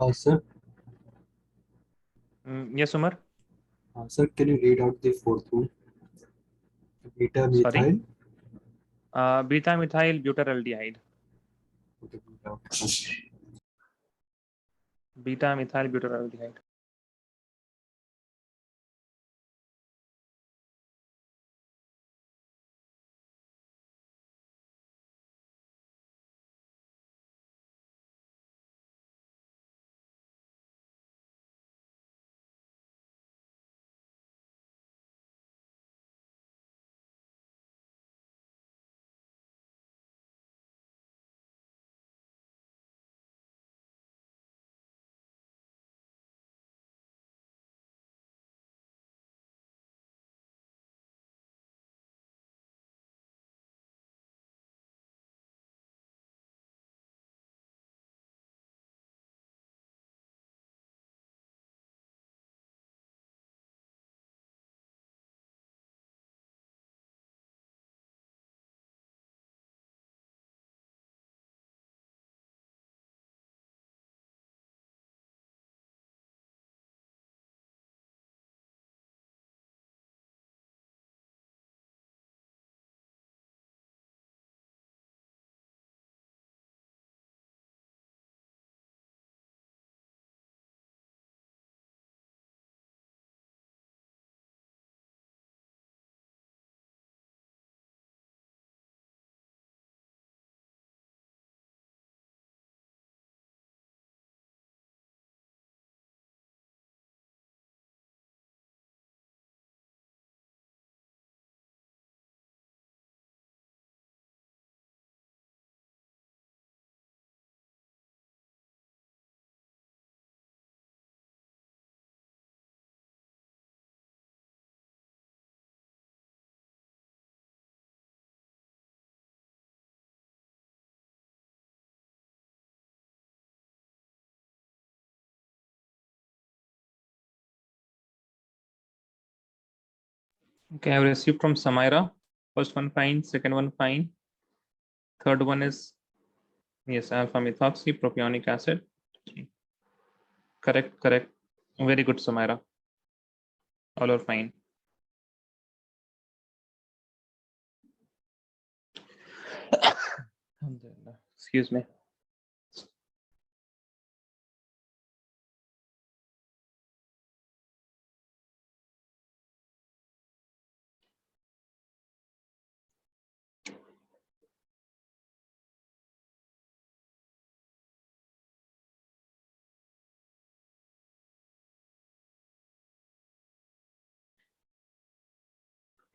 Sir, Yes, Umar. sir, can you read out the fourth one? Beta Sorry. methyl. Beta methyl butyraldehyde. Okay, beta. Beta methyl butyraldehyde. Okay, I've received from Samira. First one fine, second one fine. Third one is, yes, alpha methoxy propionic acid. Correct, correct. Very good, Samira. All are fine. Excuse me.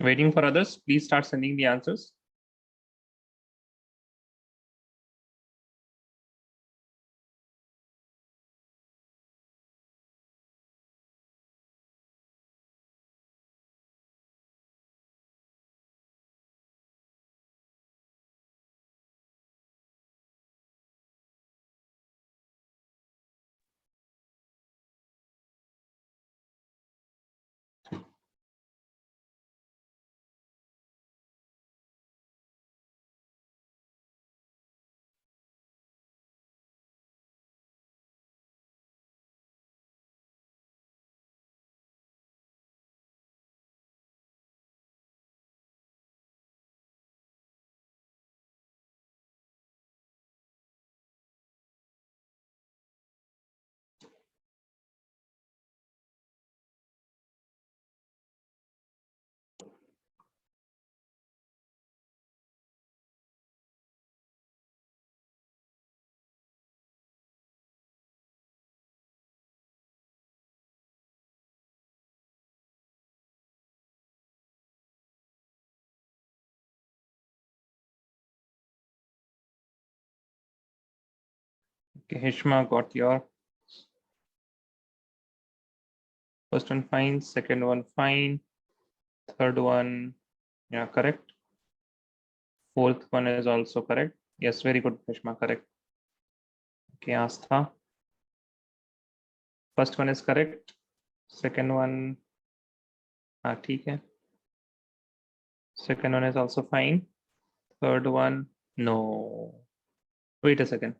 Waiting for others. Please start sending the answers. Okay, Hishma got your first one fine, second one fine, third one, yeah, correct. Fourth one is also correct. Yes, very good, Hishma, correct. Okay, Astha. First one is correct. Second one, ठीक है. Second one is also fine. Third one, no. Wait a second.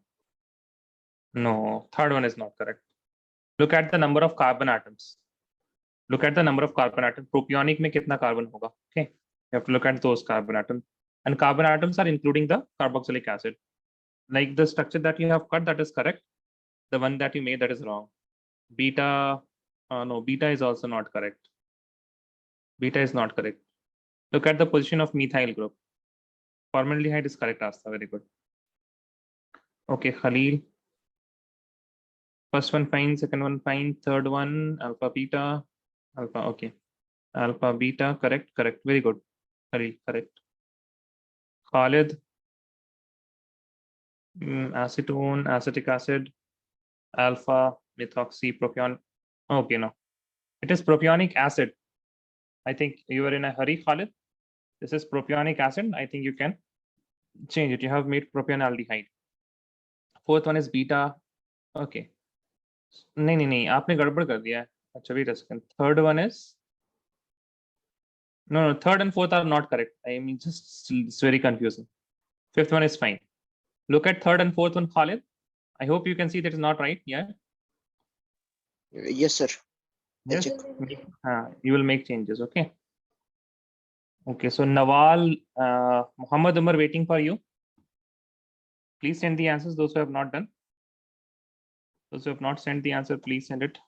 No, third one is not correct. Look at the number of carbon atoms. Look at the number of carbon atoms. Propionic में कितना carbon होगा? Okay, you have to look at those carbon atoms. And carbon atoms are including the carboxylic acid. Like the structure that you have cut, that is correct. The one that you made, that is wrong. Beta, no, beta is also not correct. Beta is not correct. Look at the position of methyl group. Formaldehyde is correct, Asta. Very good. Okay, Khalil. First one fine, second one fine, third one alpha beta, alpha. Okay, alpha beta, correct, correct. Very good. Khalil, correct. Khalid, acetone, acetic acid, alpha, methoxy, propion. Okay, no, it is propionic acid. I think you are in a hurry, Khalid. This is propionic acid. I think you can change it. You have made propionaldehyde. Fourth one is beta. Okay. नहीं आपने गड़बड़ कर दिया है. अच्छा, wait a second. Third one is no, third and fourth are not correct. I mean, just it's very confusing. Fifth one is fine. Look at third and fourth one, Khalid. I hope you can see that is not right. Yeah. Yes, sir. Yes. You will make changes. Okay. Okay. So Nawal, Muhammad Umar waiting for you. Please send the answers. Those who have not done. Those who have not sent the answer, please send it.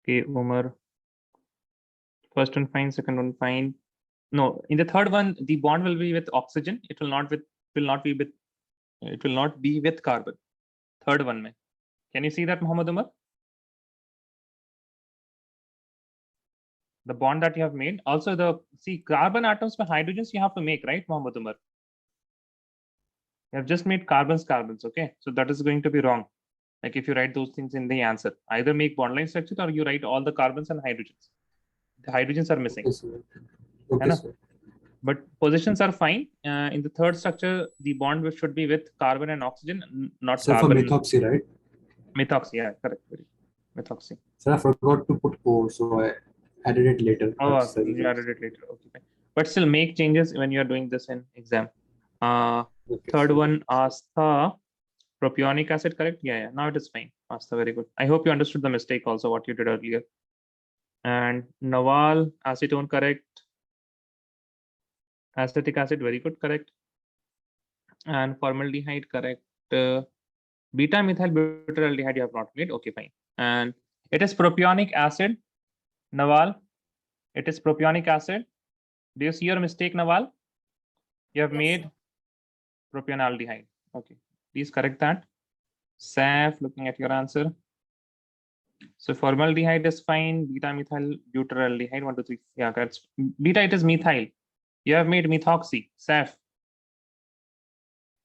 Okay, Umar. First one fine, second one fine. No, in the third one, the bond will be with oxygen. It will not be with carbon. Third one, mein. Can you see that, Muhammad Umar? The bond that you have made. Also, carbon atoms for hydrogens you have to make, right, Muhammad Umar? You have just made carbons. Okay, so that is going to be wrong. Like if you write those things in the answer, either make bond line structure or you write all the carbons and hydrogens. The hydrogens are missing. Okay, sir. Okay, sir. But positions are fine. In the third structure, the bond should be with carbon and oxygen, not Sir, carbon. for methoxy, right? Methoxy, yeah, correct. Methoxy. Sir, I forgot to put O, so I added it later. Oh, you added it later. Okay, but still make changes when you are doing this in exam. Okay, Third sir. one, Astha, propionic acid, correct? Yeah. Now it is fine. Astha, very good. I hope you understood the mistake also what you did earlier. And Nawal, acetone, correct. Acetic acid, very good, correct. And formaldehyde, correct. Beta methyl butyraldehyde you have not made. Okay, fine. And it is propionic acid, Nawal. It is propionic acid. Do you see your mistake, Nawal? You have made propionaldehyde. Okay, please correct that. Saf, looking at your answer. So formaldehyde is fine. Beta methyl butyraldehyde. 1, 2, 3. Yeah, that's beta. It is methyl. You have made methoxy. Saf.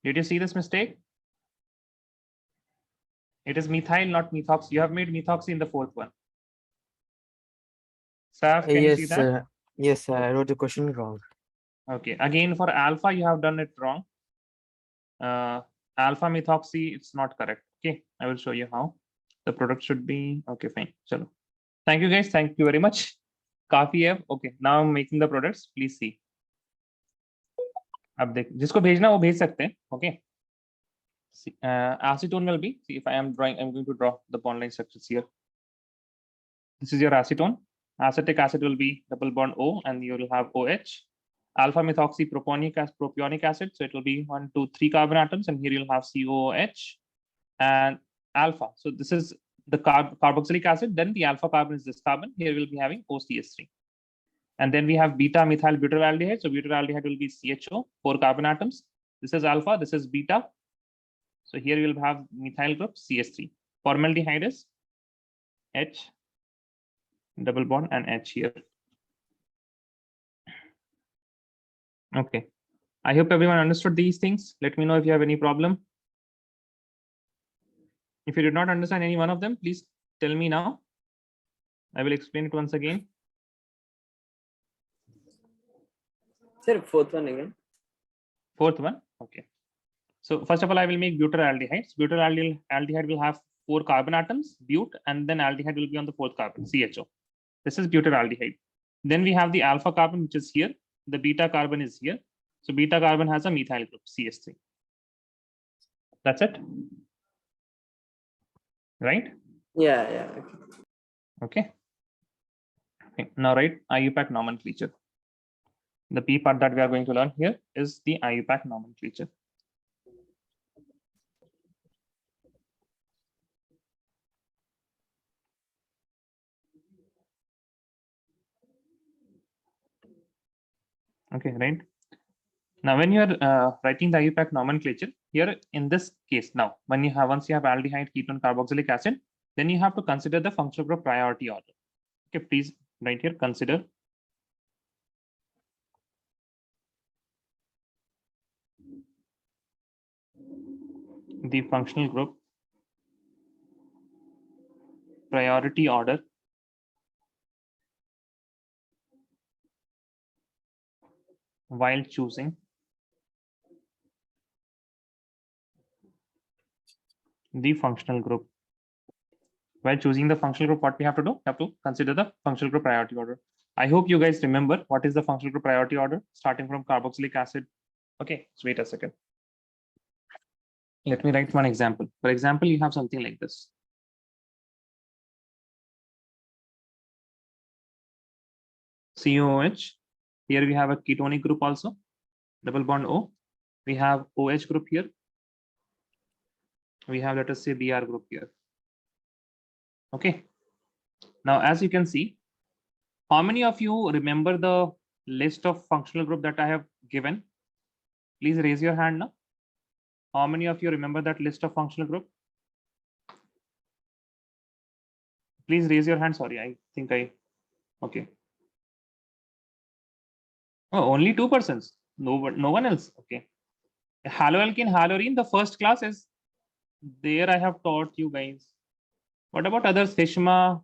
Did you see this mistake? It is methyl, not methoxy. You have made methoxy in the fourth one. Saf, can you see that? Yes, sir. I wrote the question wrong. Okay. Again, for alpha, you have done it wrong. Alpha methoxy, it's not correct. Okay, I will show you how. The product should be okay. Fine. Chalo. Thank you, guys. Thank you very much. Kafi hai. Okay. Now I'm making the products. Please see. अब देख जिसको भेजना वो भेज सकते हैं. Okay. Acetone will be. See if I am drawing. I'm going to draw the bond line structures here. This is your acetone. Acetic acid will be double bond O, and you will have OH. Alpha methoxy propionic acid. So it will be 1, 2, 3 carbon atoms, and here you'll have COOH and alpha. So this is the carboxylic acid. Then the alpha carbon is this carbon. Here we'll be having OCH3. And then we have beta methyl butyraldehyde. So butyraldehyde will be CHO, 4 carbon atoms. This is alpha. This is beta. So here you'll have methyl group CH3. Formaldehyde is H, double bond, and H here. Okay. I hope everyone understood these things. Let me know if you have any problem. If you did not understand any one of them, please tell me now. I will explain it once again. Sir, fourth one again. Fourth one. Okay. So first of all, I will make butyraldehydes. Butyraldehyde will have 4 carbon atoms, but, and then aldehyde will be on the 4th carbon, CHO. This is butyraldehyde. Then we have the alpha carbon, which is here. The beta carbon is here. So beta carbon has a methyl group, CH3. That's it. Right? Yeah, yeah. Okay. Okay. Now write IUPAC nomenclature. The P part that we are going to learn here is the IUPAC nomenclature. Okay, right. Now, when you are writing the IUPAC nomenclature, here in this case, now once you have aldehyde, ketone, carboxylic acid, then you have to consider the functional group priority order. Okay, please write here, consider the functional group priority order while choosing the functional group. While choosing the functional group, what we have to do? We have to consider the functional group priority order. I hope you guys remember what is the functional group priority order, starting from carboxylic acid. Okay, so wait a second. Let me write one example. For example, you have something like this. COOH. Here we have a ketonic group also, double bond O. We have OH group here. We have, let us say, Br group here. Okay. Now, as you can see, how many of you remember the list of functional group that I have given? Please raise your hand now. How many of you remember that list of functional group? Please raise your hand. Sorry, I think okay. Oh, only 2 persons. No one else. Okay. Haloalkene, halorine, the first class is there. I have taught you guys. What about others? Hishma,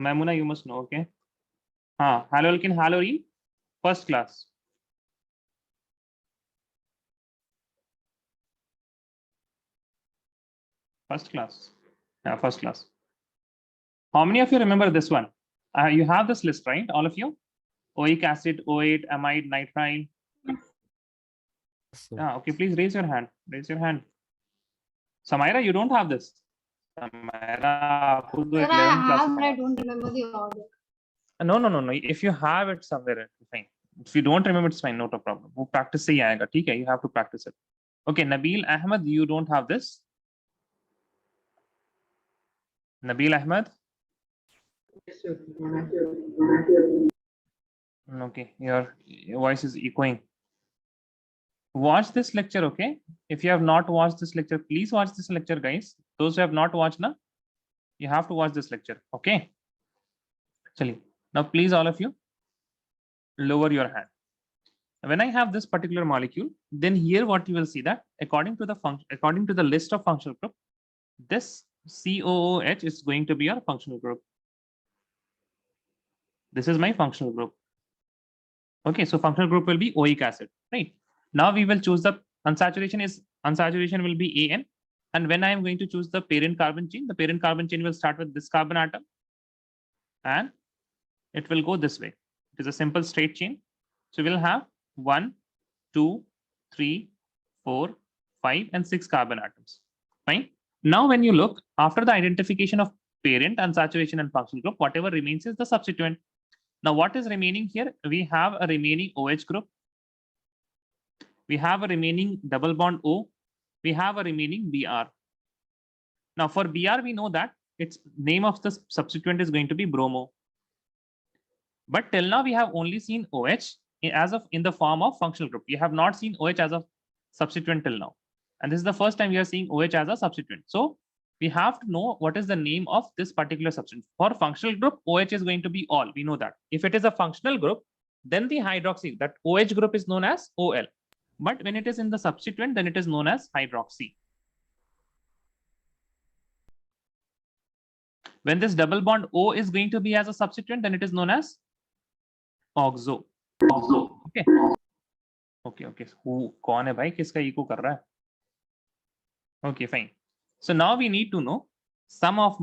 Mamuna, you must know. Okay. Haloalkene, halorine, first class. First class. Yeah, first class. How many of you remember this one? You have this list, right? All of you? Oic acid, O8, amide, nitrile. Yeah, okay, please raise your hand. Raise your hand. Samaira, you don't have this. Samaira, Sir, I have, but I don't remember the order. No. If you have it somewhere, it's fine. If you don't remember, it's fine. Not a problem. वो practice से ही आएगा, ठीक है? You have to practice it. Okay, Nabil Ahmed, you don't have this. Nabil Ahmed. Yes, sir. Okay, your voice is echoing. Watch this lecture, okay? If you have not watched this lecture, please watch this lecture, guys. Those who have not watched, na, you have to watch this lecture, okay? Chali. Now, please, all of you, lower your hand. When I have this particular molecule, then here what you will see that according to the list of functional group, this COOH is going to be our functional group. This is my functional group. Okay, so functional group will be oic acid, right? Now we will choose the unsaturation will be AN. And when I am going to choose the parent carbon chain, the parent carbon chain will start with this carbon atom and it will go this way. It is a simple straight chain. So we'll have 1, 2, 3, 4, 5, and 6 carbon atoms. Fine. Now, when you look after the identification of parent, unsaturation, and functional group, whatever remains is the substituent. Now, what is remaining here? We have a remaining OH group. We have a remaining double bond O. We have a remaining Br. Now, for Br, we know that its name of the substituent is going to be bromo. But till now, we have only seen OH in the form of functional group. We have not seen OH as a substituent till now. And this is the first time we are seeing OH as a substituent. So we have to know what is the name of this particular substituent. For functional group, OH is going to be all. We know that. If it is a functional group, then the hydroxy, that OH group is known as OL. But when it is in the substituent, then it is known as hydroxy. When this double bond O is going to be as a substituent, then it is known as oxo. Okay. Okay. Who? कौन है भाई? किसका echo कर रहा है? Okay, fine. So now we need to know some of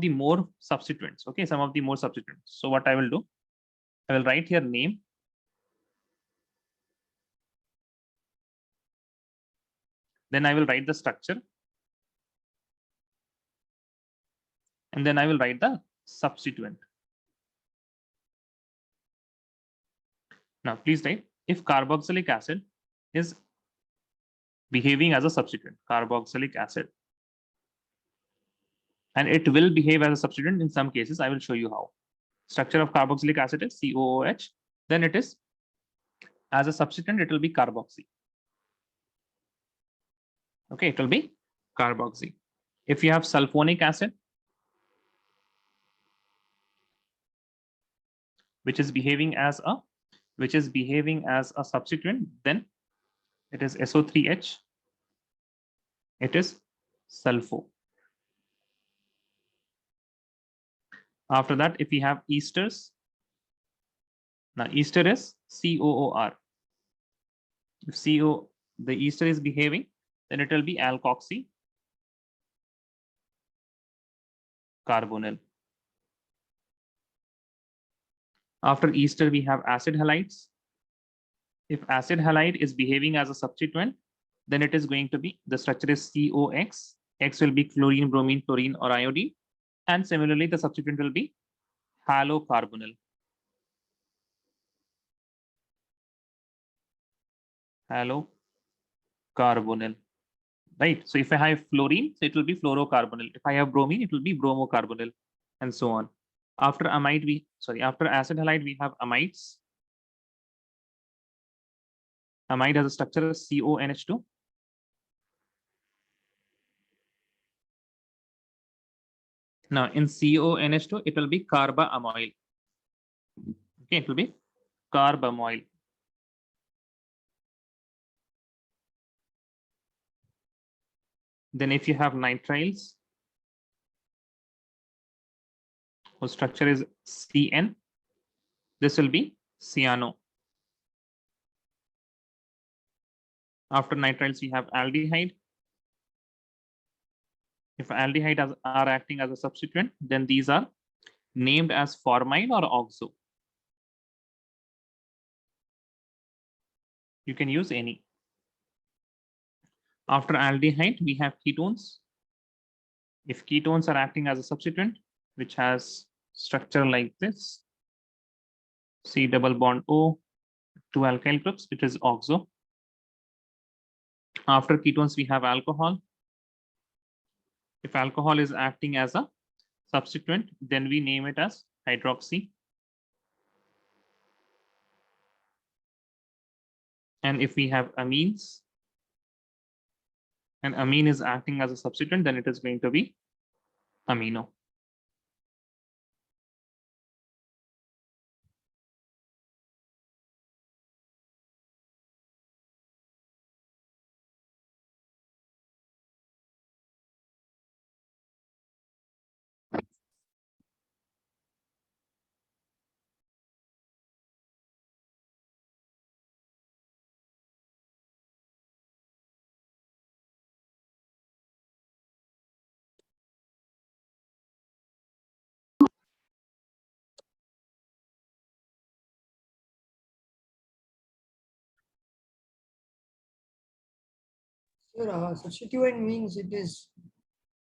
the more substituents. Okay, some of the more substituents. So what I will do, I will write here name. Then I will write the structure. And then I will write the substituent. Now, please write if carboxylic acid is behaving as a substituent, carboxylic acid, and it will behave as a substituent in some cases. I will show you how. Structure of carboxylic acid is COOH. Then it is as a substituent, it will be carboxy. Okay, it will be carboxy. If you have sulfonic acid, which is behaving as a substituent, then it is SO3H. It is sulfo. After that, if we have esters, now ester is COOR. If the ester is behaving, then it will be alkoxy carbonyl. After ester, we have acid halides. If acid halide is behaving as a substituent, then it is going to be, the structure is COX. X will be chlorine, bromine, chlorine, or iodine. And similarly, the substituent will be halocarbonyl. Halocarbonyl. Right. So if I have fluorine, so it will be fluorocarbonyl. If I have bromine, it will be bromocarbonyl, and so on. After amide, after acid halide, we have amides. Amide has a structure of CONH2. Now in CONH2, it will be carbamyl. Okay, it will be carbamyl. Then if you have nitriles, whose structure is CN, this will be cyano. After nitriles, we have aldehyde. If aldehyde are acting as a substituent, then these are named as formyl or oxo. You can use any. After aldehyde, we have ketones. If ketones are acting as a substituent, which has structure like this, C double bond O, 2 alkyl groups, it is oxo. After ketones, we have alcohol. If alcohol is acting as a substituent, then we name it as hydroxy. And if we have amines, and amine is acting as a substituent, then it is going to be amino. Sir, substituent means it is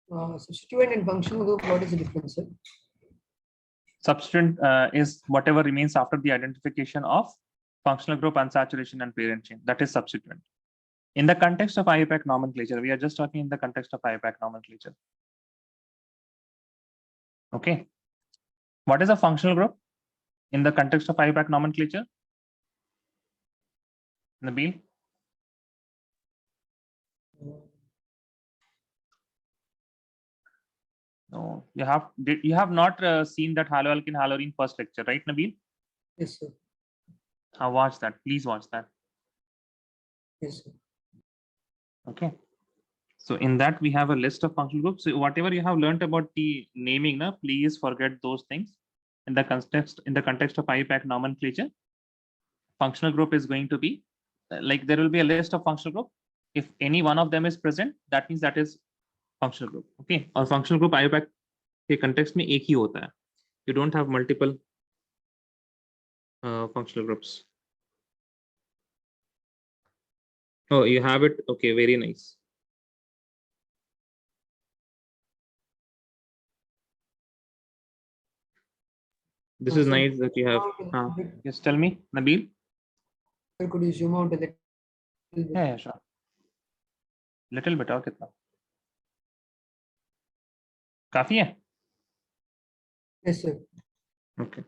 substituent and functional group. What is the difference, sir? Substituent is whatever remains after the identification of functional group, unsaturation, and parent chain. That is substituent. In the context of IUPAC nomenclature, we are just talking in the context of IUPAC nomenclature. Okay. What is a functional group in the context of IUPAC nomenclature? Nabil? No, you have not seen that haloalkane halorine first lecture, right, Nabil? Yes, sir. Watch that. Please watch that. Yes, sir. Okay. So in that we have a list of functional groups. So whatever you have learned about the naming, please forget those things. In the context of IUPAC nomenclature, functional group is going to be like there will be a list of functional group. If any one of them is present, that means that is functional group. Okay, और functional group IUPAC के context में एक ही होता है. You don't have multiple functional groups. Oh, you have it. Okay, very nice. This is Sir, nice that you have. Yes, tell me, Nabil. Sir, could you zoom out a little bit? Yeah, sure. Little bit और कितना? काफी है? Yes, sir. Okay.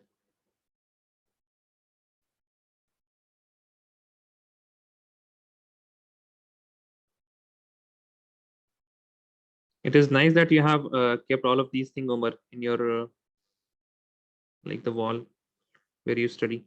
It is nice that you have kept all of these things over in your like the wall where you study.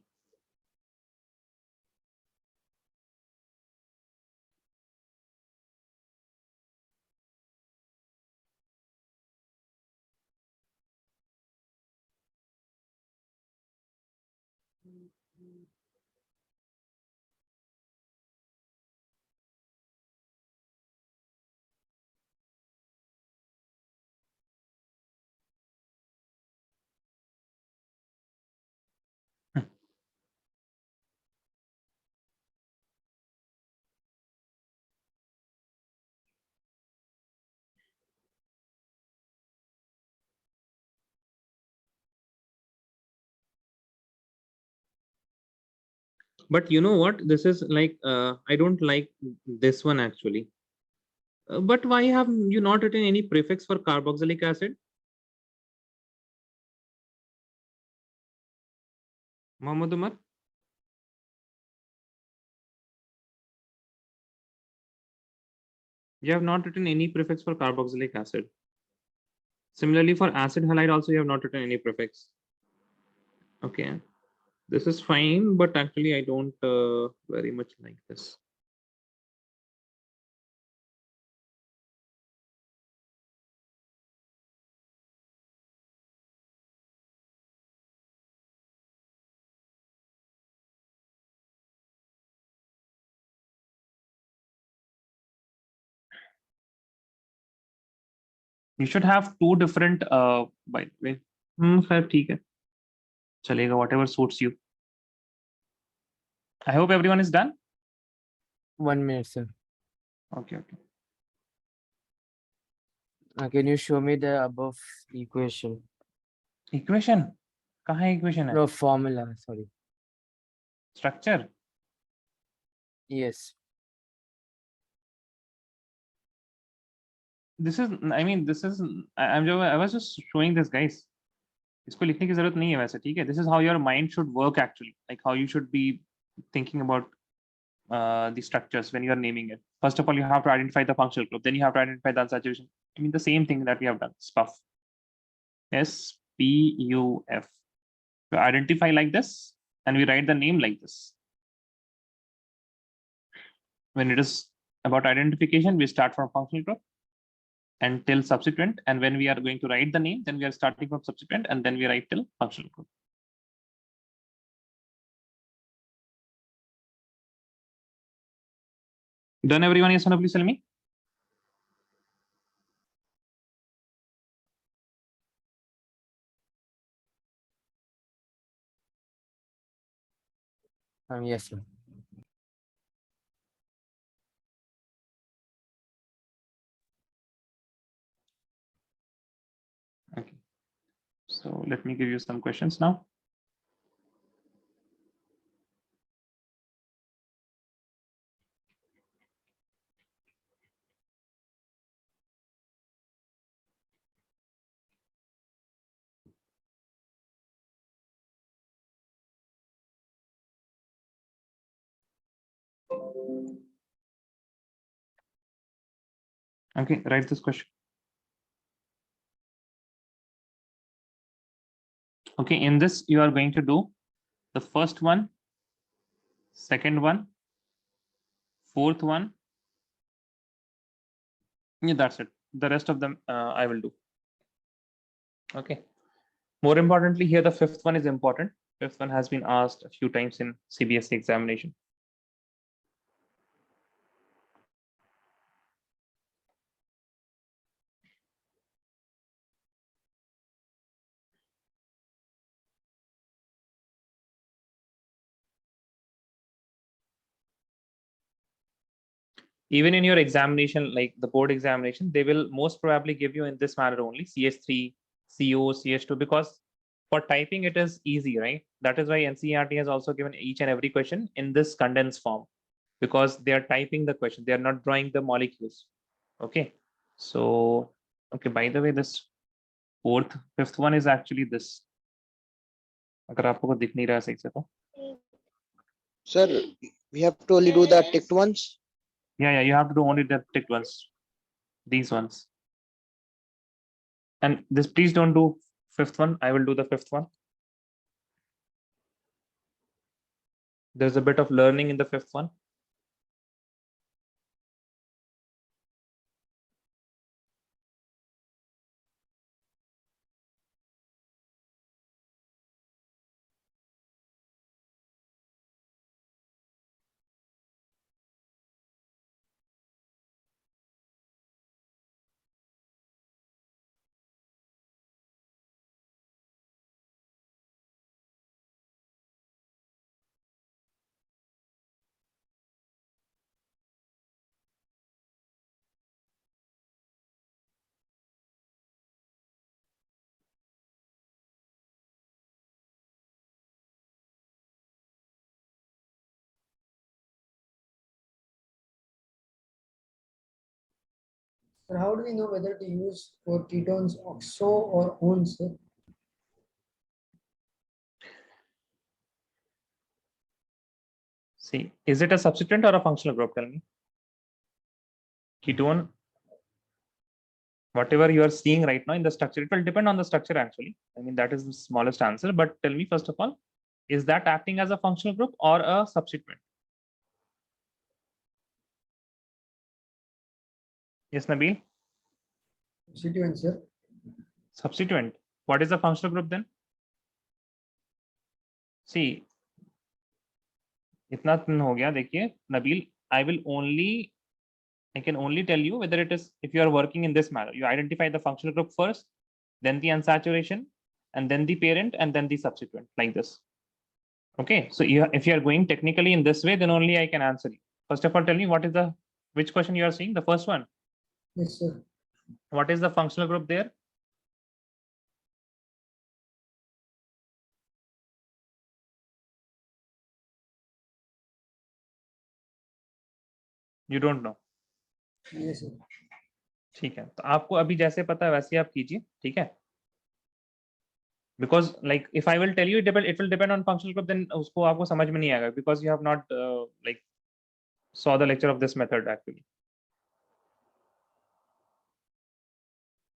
But you know what? This is like I don't like this one actually. But why have you not written any prefix for carboxylic acid? Mohammed Umar? You have not written any prefix for carboxylic acid. Similarly, for acid halide also you have not written any prefix. Okay, this is fine, but actually I don't very much like this. You should have two different by the way. खैर ठीक है. चलेगा, whatever suits you. I hope everyone is done. 1 minute, sir. Okay, okay. Can you show me the above equation? Equation? कहाँ है equation है? No, formula, sorry. Structure? Yes. This is, I mean, this is, I was just showing this, guys. इसको लिखने की जरूरत नहीं है वैसे, ठीक है? This is how your mind should work actually, like how you should be thinking about the structures when you are naming it. First of all, you have to identify the functional group, then you have to identify the unsaturation. I mean, the same thing that we have done, SPUF. SPUF. We identify like this, and we write the name like this. When it is about identification, we start from functional group until subsequent, and when we are going to write the name, then we are starting from subsequent, and then we write till functional group. Done, everyone? Yes or no? Please tell me. Yes, sir. Okay. So let me give you some questions now. Okay, write this question. Okay, in this, you are going to do the first one, second one, fourth one. Yeah, that's it. The rest of them I will do. Okay. More importantly, here the fifth one is important. Fifth one has been asked a few times in CBSE examination. Even in your examination, like the board examination, they will most probably give you in this manner only, CH3, CO, CH2, because for typing it is easy, right? That is why NCERT has also given each and every question in this condensed form, because they are typing the question, they are not drawing the molecules. Okay, so okay, by the way, this fifth one is actually this. अगर आपको दिख नहीं रहा सही से तो Sir, we have to only do the ticked ones. yeah, you have to do only the ticked ones, these ones. And this, please don't do fifth one. I will do the fifth one. There's a bit of learning in the fifth one. Sir, how do we know whether to use for ketones oxo or ons? Sir? See, is it a substituent or a functional group? Tell me. Ketone, whatever you are seeing right now in the structure, it will depend on the structure actually. I mean, that is the smallest answer. But tell me, first of all, is that acting as a functional group or a substituent? Yes, Nabil? Substituent, sir. Substituent. What is the functional group then? See, इतना हो गया देखिए Nabil, I can only tell you whether it is, if you are working in this manner, you identify the functional group first, then the unsaturation, and then the parent, and then the substituent, like this. Okay, so if you are going technically in this way, then only I can answer you. First of all, tell me which question you are seeing, the first one. Yes, sir. What is the functional group there? You don't know. Yes, sir. ठीक है, तो आपको अभी जैसे पता है वैसे आप कीजिए, ठीक है? Because like if I will tell you it will depend on functional group, then उसको आपको समझ में नहीं आएगा, because you have not like saw the lecture of this method actually.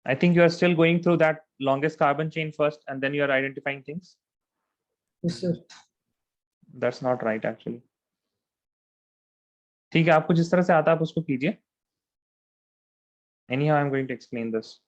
I think you are still going through that longest carbon chain first, and then you are identifying things. Yes, sir. That's not right actually. ठीक है, आपको जिस तरह से आता है आप उसको कीजिए. Anyhow, I'm going to explain this.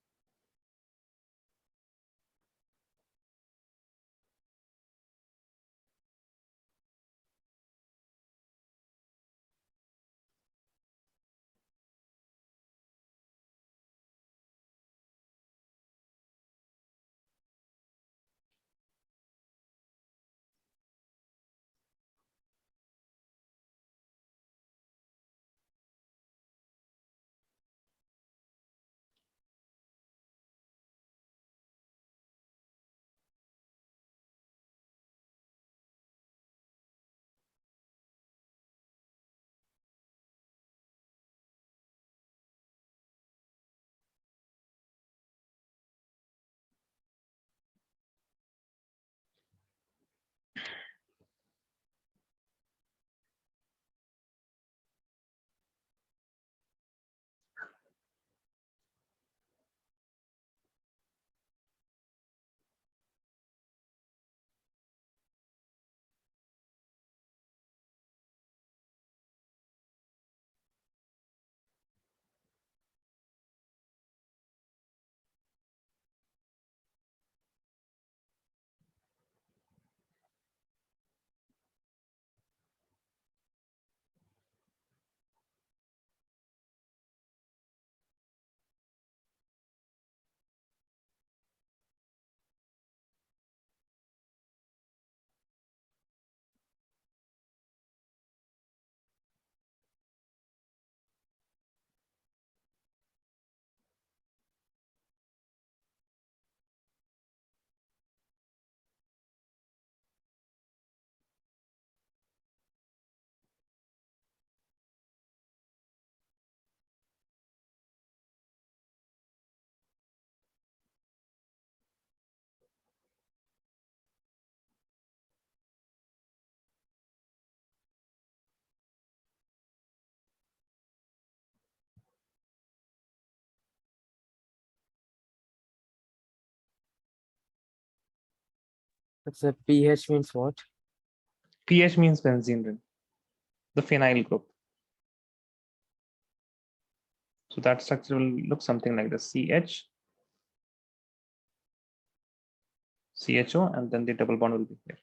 So pH means what? pH means benzene ring, the phenyl group. So that structure will look something like this: CH, CHO, and then the double bond will be here.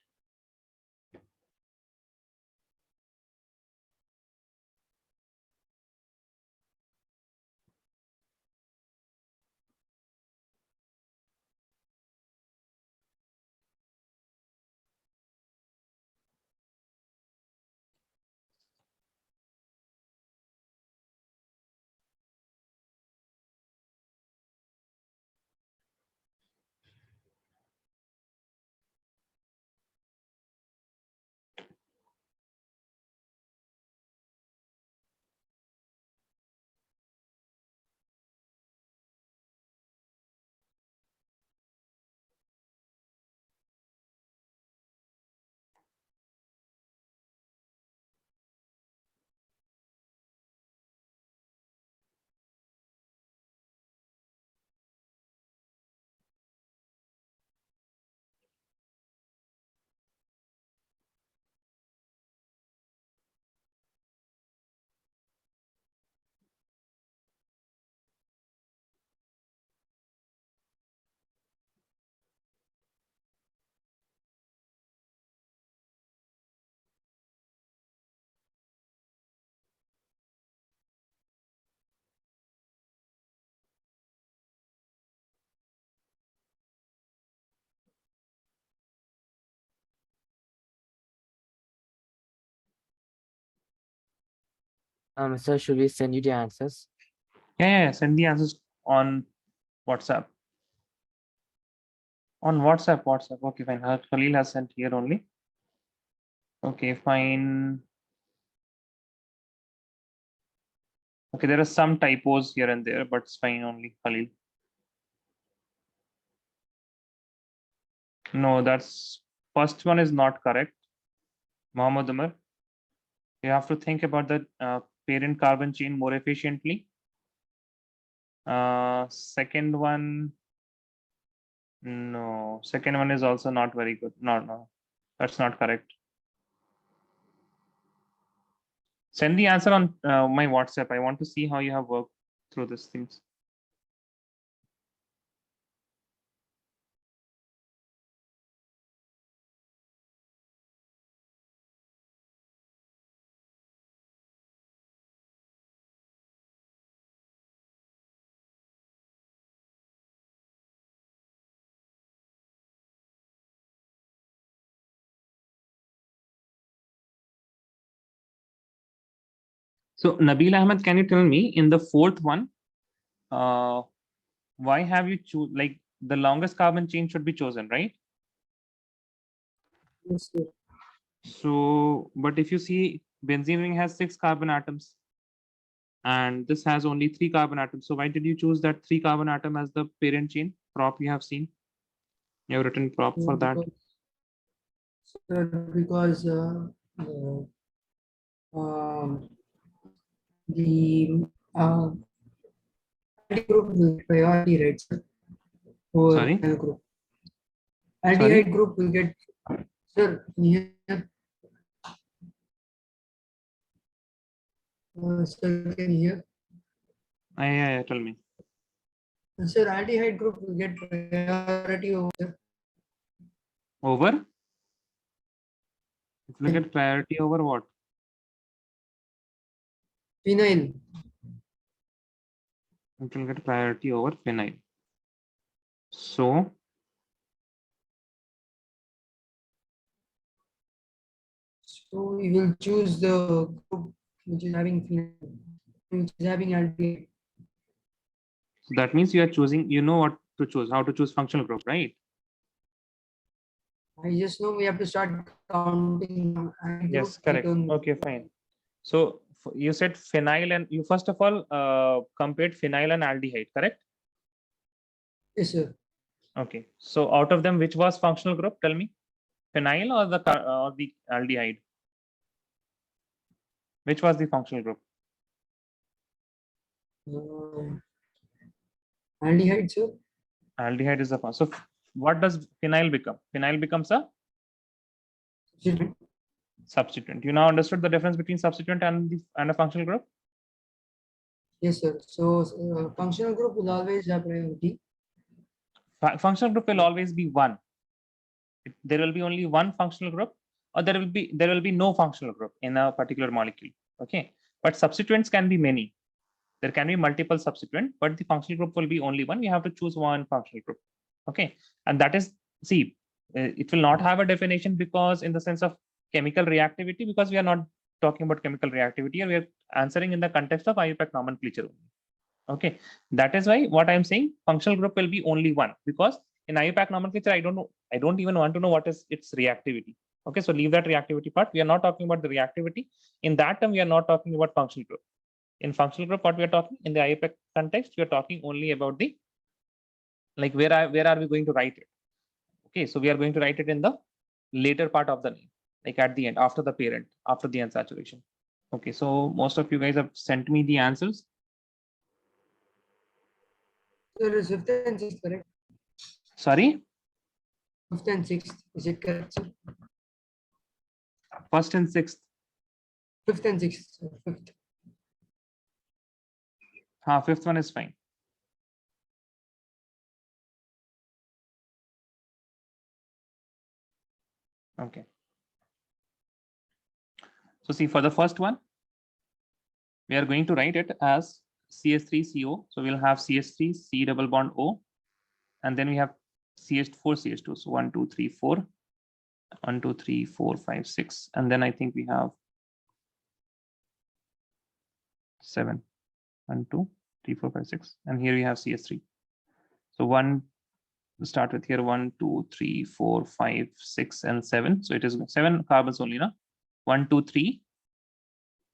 Sir, should we send you the answers? Yeah, send the answers on WhatsApp. On WhatsApp. Okay, fine. Khalil has sent here only. Okay, fine. Okay, there are some typos here and there, but it's fine only, Khalil. No, that's first one is not correct. Muhammad Umar, you have to think about the parent carbon chain more efficiently. Second one, no. Second one is also not very good. No, that's not correct. Send the answer on my WhatsApp. I want to see how you have worked through these things. So Nabil Ahmed, can you tell me in the fourth one, why have you choose like the longest carbon chain should be chosen, right? Yes, sir. So, but if you see benzene ring has 6 carbon atoms and this has only 3 carbon atoms. So why did you choose that 3 carbon atom as the parent chain prop you have seen? You have written prop for that. Because um, the group will get priority, right, sir? Over Sorry? phenyl group. Sorry? Aldehyde group will get, sir, here, sir, can you hear? Yeah, tell me. Sir, aldehyde group will get priority over, sir. Over? It will get priority over what? Phenyl. It will get priority over phenyl. So So we will choose the group which is having phenyl, which is having aldehyde. that means you are choosing, you know what to choose, how to choose functional group, right? I just know we have to start counting. Yes, correct. Okay, fine. So you said phenyl and you first of all compared phenyl and aldehyde, correct? Yes, sir. Okay. So out of them, which was functional group? Tell me, phenyl or the aldehyde? Which was the functional group? Aldehyde, sir. Aldehyde is the first. So what does phenyl become? Phenyl becomes a Substituent. You now understood the difference between substituent and a functional group? Yes, sir. So functional group will always have priority. Functional group will always be one. There will be only one functional group, or there will be no functional group in a particular molecule. Okay, but substituents can be many. There can be multiple substituent, but the functional group will be only one. You have to choose one functional group. Okay, and that is, see, it will not have a definition because in the sense of chemical reactivity, because we are not talking about chemical reactivity here. We are answering in the context of IUPAC nomenclature only. Okay, that is why what I'm saying, functional group will be only one, because in IUPAC nomenclature, I don't even want to know what is its reactivity. Okay, so leave that reactivity part. We are not talking about the reactivity. In that term, we are not talking about functional group. In functional group, what we are talking in the IUPAC context, we are talking only about the, like, where are we going to write it? Okay, so we are going to write it in the later part of the name, like at the end, after the parent, after the unsaturation. Okay, so most of you guys have sent me the answers. Sir, is 5th and 6th correct? Sorry, 5th and 6th, is it correct, sir? first and sixth. 5th and 6th, sir. 5th. Fifth one is fine. Okay. So see, for the first one, we are going to write it as CH3CO. So we'll have CH3, C double bond O, and then we have CH4, CH2. So 1, 2, 3, 4, 1, 2, 3, 4, 5, 6, and then I think we have 7, 1, 2, 3, 4, 5, 6, and here we have CH3. So one, start with here 1, 2, 3, 4, 5, 6, and 7. So it is 7 carbons only, no? 1, 2, 3,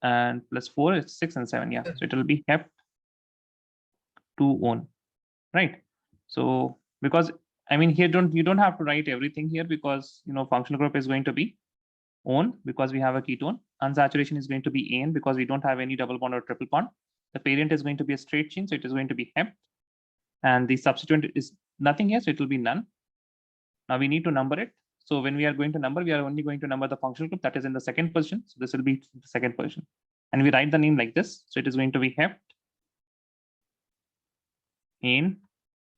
and plus 4 is 6 and 7. Yeah, so it will be hept 2 on, right? So because I mean here you don't have to write everything here, because functional group is going to be on because we have a ketone. Unsaturation is going to be AN because we don't have any double bond or triple bond. The parent is going to be a straight chain, so it is going to be hept, and the substituent is nothing here, so it will be none. Now we need to number it. So when we are going to number, we are only going to number the functional group that is in the second position. So this will be the second position, and we write the name like this. So it is going to be hept in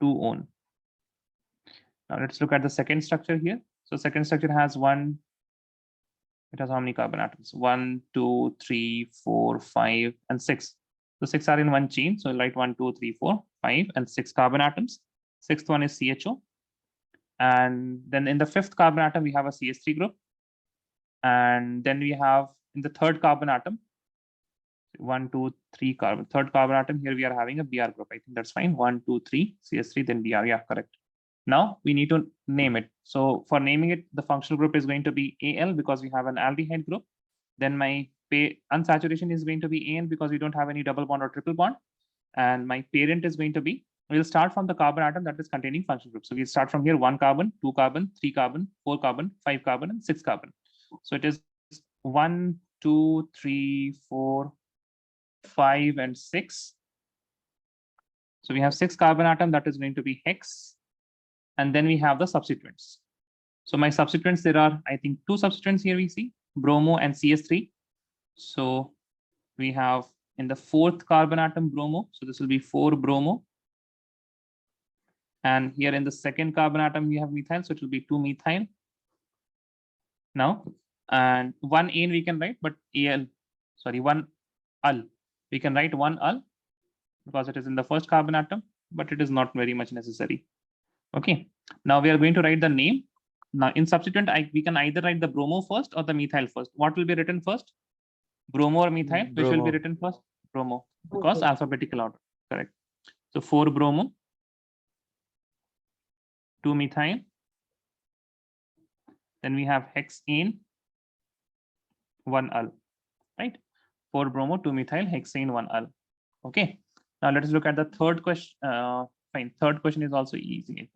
2 on. Now let's look at the second structure here. So second structure has one. It has how many carbon atoms? 1, 2, 3, 4, 5, and 6. So 6 are in one chain. So I'll write 1, 2, 3, 4, 5, and 6 carbon atoms. Sixth one is CHO. And then in the fifth carbon atom, we have a CH3 group. And then we have in the third carbon atom, 1, 2, 3 carbon. Third carbon atom, here we are having a Br group. I think that's fine. 1, 2, 3, CH3, then Br. Yeah, correct. Now we need to name it. So for naming it, the functional group is going to be Al because we have an aldehyde group. Then my unsaturation is going to be An because we don't have any double bond or triple bond. And my parent is going to be, we'll start from the carbon atom that is containing functional group. So we start from here 1 carbon, 2 carbon, 3 carbon, 4 carbon, 5 carbon, and 6 carbon. So it is 1, 2, 3, 4, 5, and 6. So we have 6 carbon atom that is going to be hex. And then we have the substituents. So my substituents, there are, I think, 2 substituents here we see, bromo and CS3. So we have in the fourth carbon atom bromo. So this will be 4 bromo. And here in the second carbon atom, we have methyl. So it will be 2 methyl. Now, and 1 An we can write, but 1 ul. We can write 1 ul because it is in the first carbon atom, but it is not very much necessary. Okay, now we are going to write the name. Now in substituent, we can either write the bromo first or the methyl first. What will be written first? Bromo or methyl? Which will be written first? Bromo, because alphabetical order, correct. So 4 bromo, 2 methyl. Then we have hexane, 1 ul, right? 4 bromo, 2 methyl, hexane, 1 ul. Okay, now let us look at the third question. Fine, third question is also easy.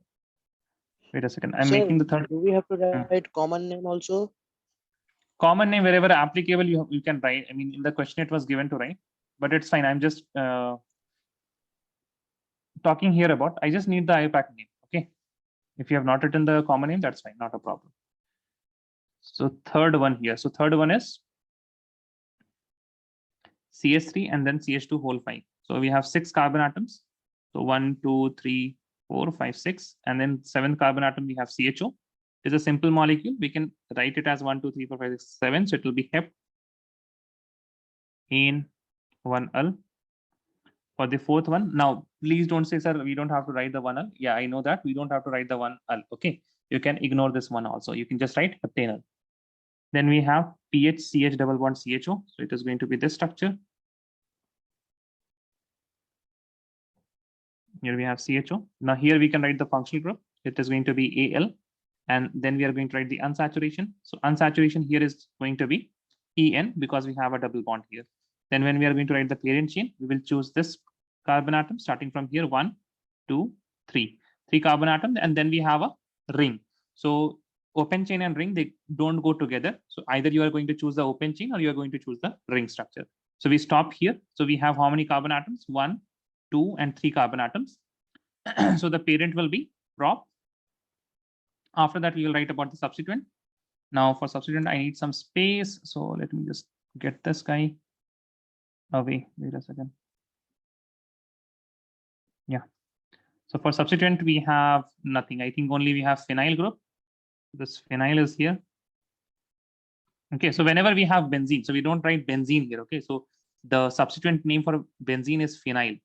Wait a second. I'm making the third. Do we have to write common name also? Common name, wherever applicable, you can write. I mean, in the question it was given to write, but it's fine. I'm just talking here about. I just need the IUPAC name. Okay. If you have not written the common name, that's fine. Not a problem. So third one here. So third one is CH3 and then CH2 whole 5. So we have 6 carbon atoms. So 1, 2, 3, 4, 5, 6. And then 7th carbon atom, we have CHO. It's a simple molecule. We can write it as 1, 2, 3, 4, 5, 6, 7. So it will be hep in 1-al. For the fourth one, now please don't say, sir, we don't have to write the 1-al. Yeah, I know that we don't have to write the 1-al. Okay, you can ignore this one also. You can just write heptanal. Then we have pH CH double bond CHO. So it is going to be this structure. Here we have CHO. Now here we can write the functional group. It is going to be Al. And then we are going to write the unsaturation. So unsaturation here is going to be En because we have a double bond here. Then when we are going to write the parent chain, we will choose this carbon atom starting from here, 1, 2, 3. 3 carbon atoms, and then we have a ring. So open chain and ring, they don't go together. So either you are going to choose the open chain or you are going to choose the ring structure. So we stop here. So we have how many carbon atoms? 1, 2, and 3 carbon atoms. So the parent will be prop. After that, we will write about the substituent. Now for substituent, I need some space. So let me just get this guy away. Wait a second. Yeah. So for substituent, we have nothing. I think only we have phenyl group. This phenyl is here. Okay, so whenever we have benzene, so we don't write benzene here. Okay, so the substituent name for benzene is phenyl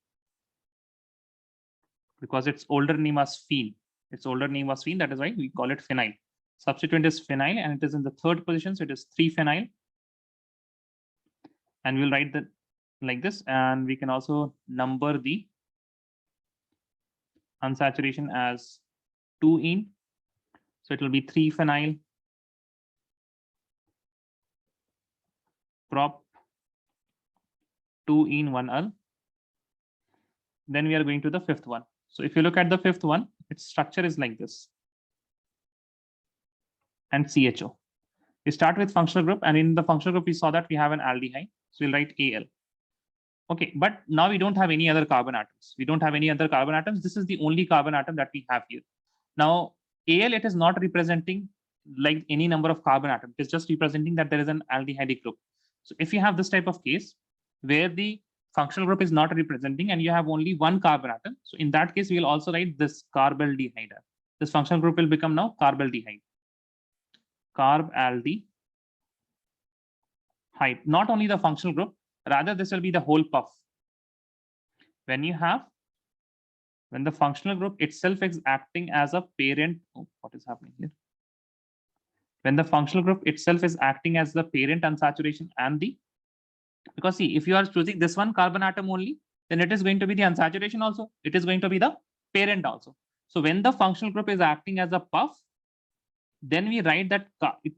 because its older name was phene. Its older name was phene. That is why we call it phenyl. Substituent is phenyl and it is in the third position. So it is 3-phenyl. And we'll write that like this. And we can also number the unsaturation as 2-ene. So it will be 3-phenyl prop 2-ene 1-al. Then we are going to the fifth one. So if you look at the fifth one, its structure is like this. And CHO. We start with functional group, and in the functional group, we saw that we have an aldehyde. So we'll write Al. Okay, but now we don't have any other carbon atoms. We don't have any other carbon atoms. This is the only carbon atom that we have here. Now, Al, it is not representing like any number of carbon atoms. It's just representing that there is an aldehyde group. So if you have this type of case where the functional group is not representing and you have only one carbon atom, so in that case, we will also write this carbaldehyde. This functional group will become now carbaldehyde. Carbaldehyde. Not only the functional group, rather this will be the whole puff. When the functional group itself is acting as a parent, what is happening here? When the functional group itself is acting as the parent unsaturation and the, because see, if you are choosing this one carbon atom only, then it is going to be the unsaturation also. It is going to be the parent also. So when the functional group is acting as a puff, then we write that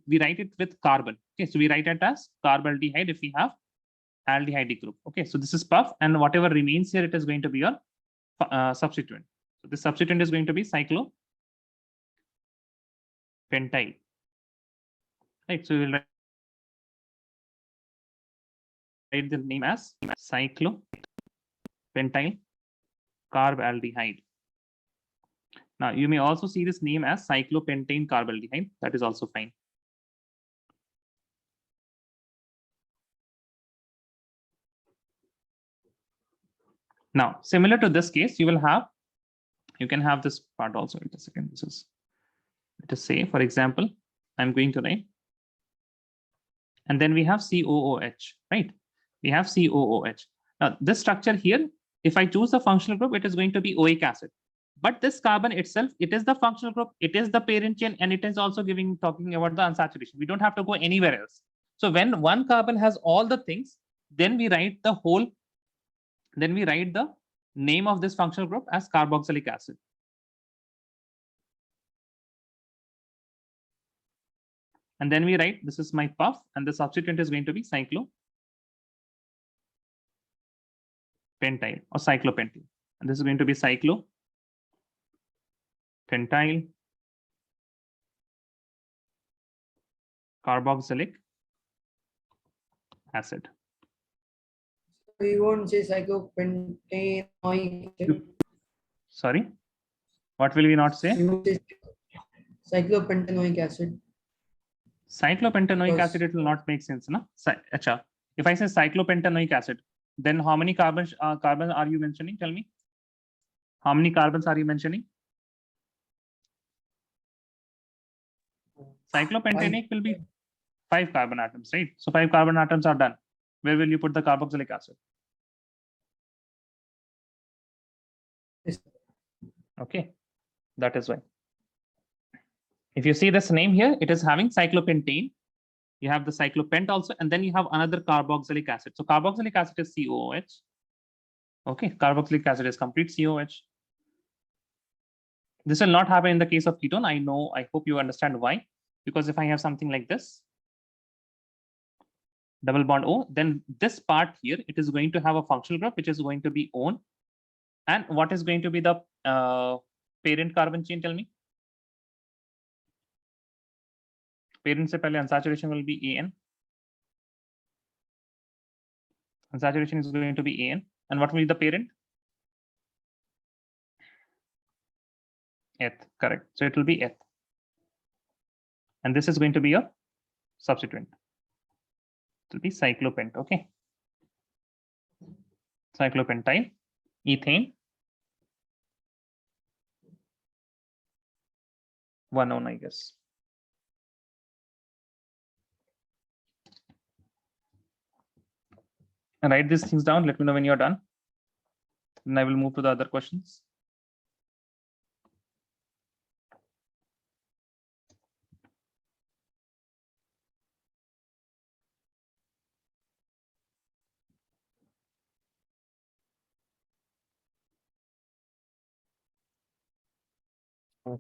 we write it with carbon. Okay, so we write it as carbaldehyde if we have aldehyde group. Okay, so this is puff, and whatever remains here, it is going to be your substituent. So the substituent is going to be cyclopentyl. Right, so we will write the name as cyclopentyl carbaldehyde. Now, you may also see this name as cyclopentane carbaldehyde. That is also fine. Now, similar to this case, you can have this part also. Wait a second. This is, let us say, for example, I'm going to write, and then we have COOH, right? We have COOH. Now, this structure here, if I choose the functional group, it is going to be oic acid. But this carbon itself, it is the functional group, it is the parent chain, and it is also talking about the unsaturation. We don't have to go anywhere else. So when one carbon has all the things, then we write the name of this functional group as carboxylic acid. And then we write, this is my puff, and the substituent is going to be cyclopentyl or cyclopentyl. And this is going to be cyclopentyl carboxylic acid. We won't say cyclopentanoic acid. Sorry, what will we not say? We won't say cyclopentanoic acid. Cyclopentanoic Yes. acid, it will not make sense, na? Acha. If I say cyclopentanoic acid, then how many carbons are you mentioning? Tell me. How many carbons are you mentioning? Cyclopentanic will be 5 carbon atoms, right? So 5 carbon atoms are done. Where will you put the carboxylic acid? Yes. Okay, that is why. If you see this name here, it is having cyclopentane. You have the cyclopent also, and then you have another carboxylic acid. So carboxylic acid is COOH. Okay, carboxylic acid is complete COH. This will not happen in the case of ketone. I know, I hope you understand why. Because if I have something like this, double bond O, then this part here, it is going to have a functional group, which is going to be ON. And what is going to be the parent carbon chain? Tell me. Parent se pehle unsaturation will be AN. Unsaturation is going to be AN. And what will be the parent? Eth, correct. So it will be eth. And this is going to be your substituent. It will be cyclopent, okay? Cyclopentyl, ethane, 1 I guess. And write these things down. Let me know when you're done. Then I will move to the other questions.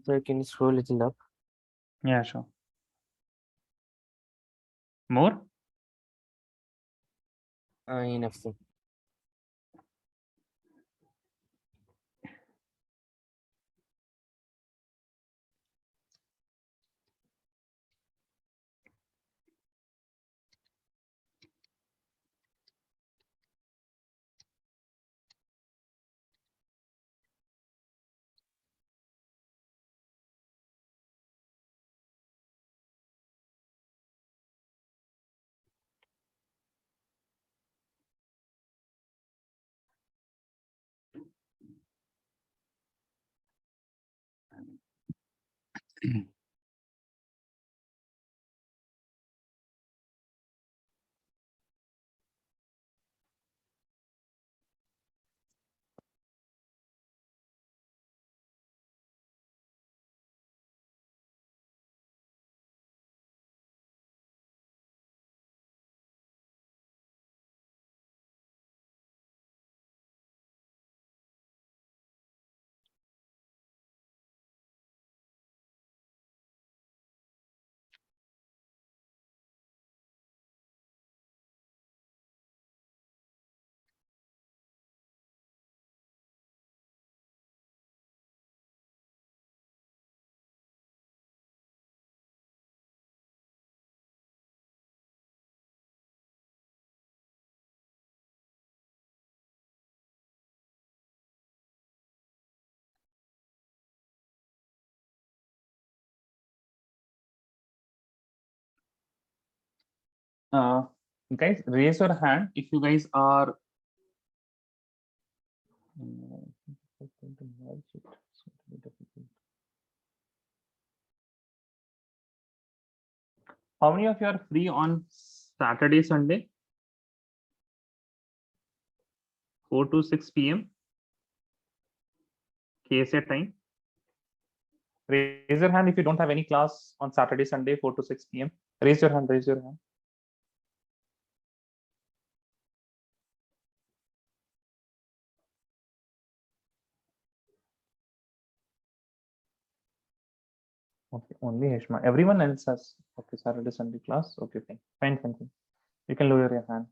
Sir, can you scroll a little up? Yeah, sure. More? Enough, sir. Guys, raise your hand if you guys are. How many of you are free on Saturday, Sunday? 4 to 6 p.m. KSA time. Raise your hand if you don't have any class on Saturday, Sunday, 4 to 6 p.m. Raise your hand, raise your hand. Okay, only Heshma. Everyone else has okay, Saturday, Sunday class. Okay, fine. Fine, fine, fine. You can lower your hand.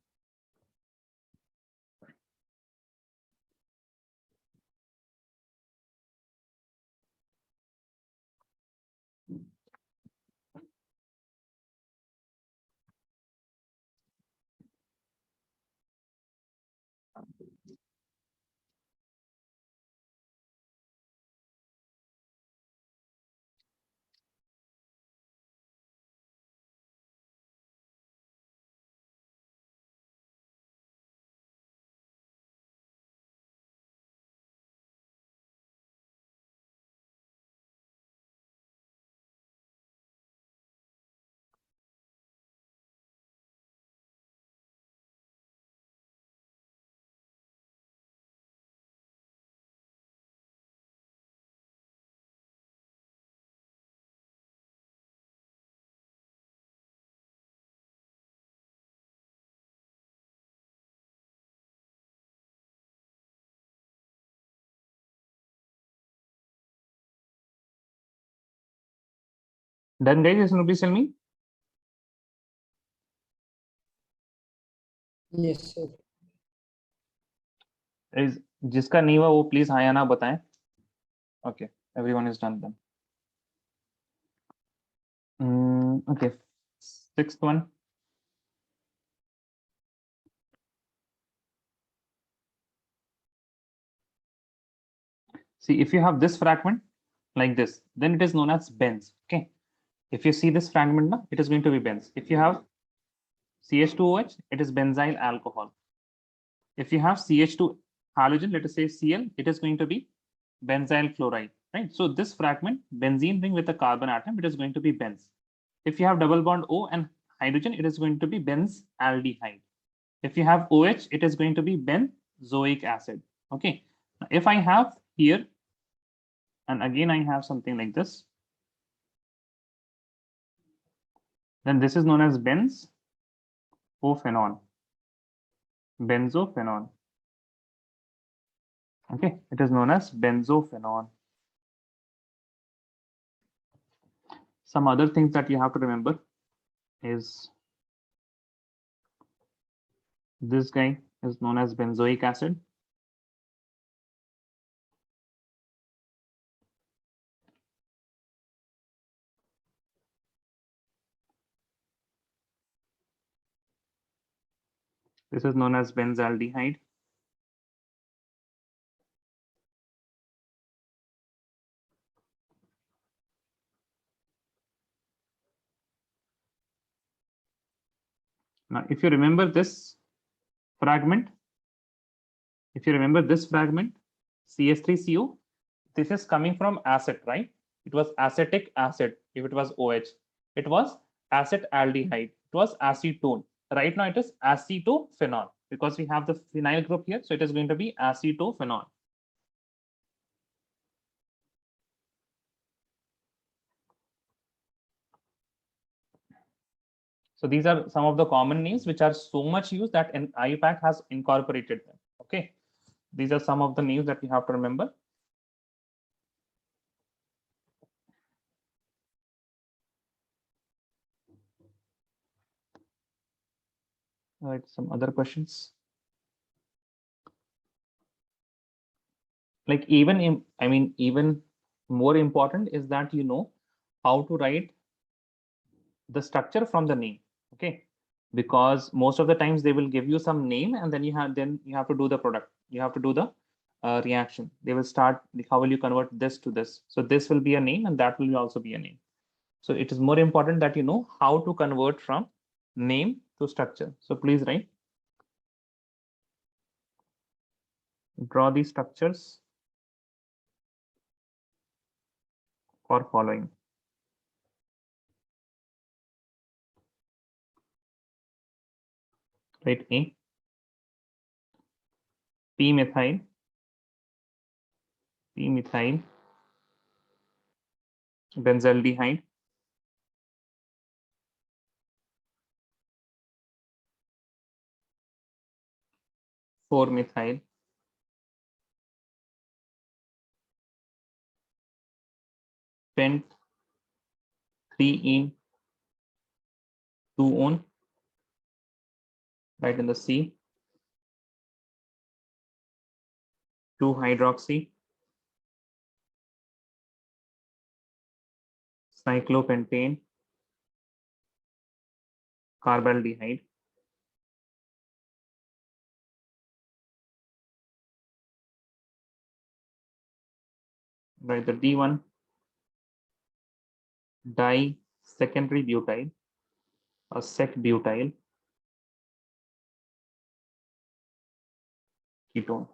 Done, guys? Yes, no, please tell me. Yes, sir. Is जिसका नहीं हुआ वो please हाँ या ना बताएं. Okay, everyone is done then. Okay, sixth one. See, if you have this fragment like this, then it is known as benz. Okay, if you see this fragment now, it is going to be benz. If you have CH2OH, it is benzyl alcohol. If you have CH2 halogen, let us say Cl, it is going to be benzyl chloride, right? So this fragment, benzene ring with a carbon atom, it is going to be benz. If you have double bond O and hydrogen, it is going to be benzaldehyde. If you have OH, it is going to be benzoic acid. Okay. If I have here, and again I have something like this, then this is known as benzophenone. Benzophenone. Okay, it is known as benzophenone. Some other things that you have to remember is this guy is known as benzoic acid. This is known as benzaldehyde. Now, if you remember this fragment, CH3CO, this is coming from acid, right? It was acetic acid. If it was OH, it was acetaldehyde. It was acetone. Right now, it is acetophenol because we have the phenyl group here. So it is going to be acetophenol. So these are some of the common names which are so much used that IUPAC has incorporated them. Okay. These are some of the names that you have to remember. All right, some other questions. Like even more important is that you know how to write the structure from the name. Okay, because most of the times they will give you some name and then you have to do the product. You have to do the reaction. They will start like, how will you convert this to this? So this will be a name and that will also be a name. So it is more important that you know how to convert from name to structure. So please write. Draw these structures for following. Right, A, P-methyl, benzaldehyde, 4-methyl, pent, 3-ene, 2-one, right in the C, 2-hydroxy, cyclopentane, carbaldehyde, right, the D1, di-secondary butyl, or sec-butyl ketone.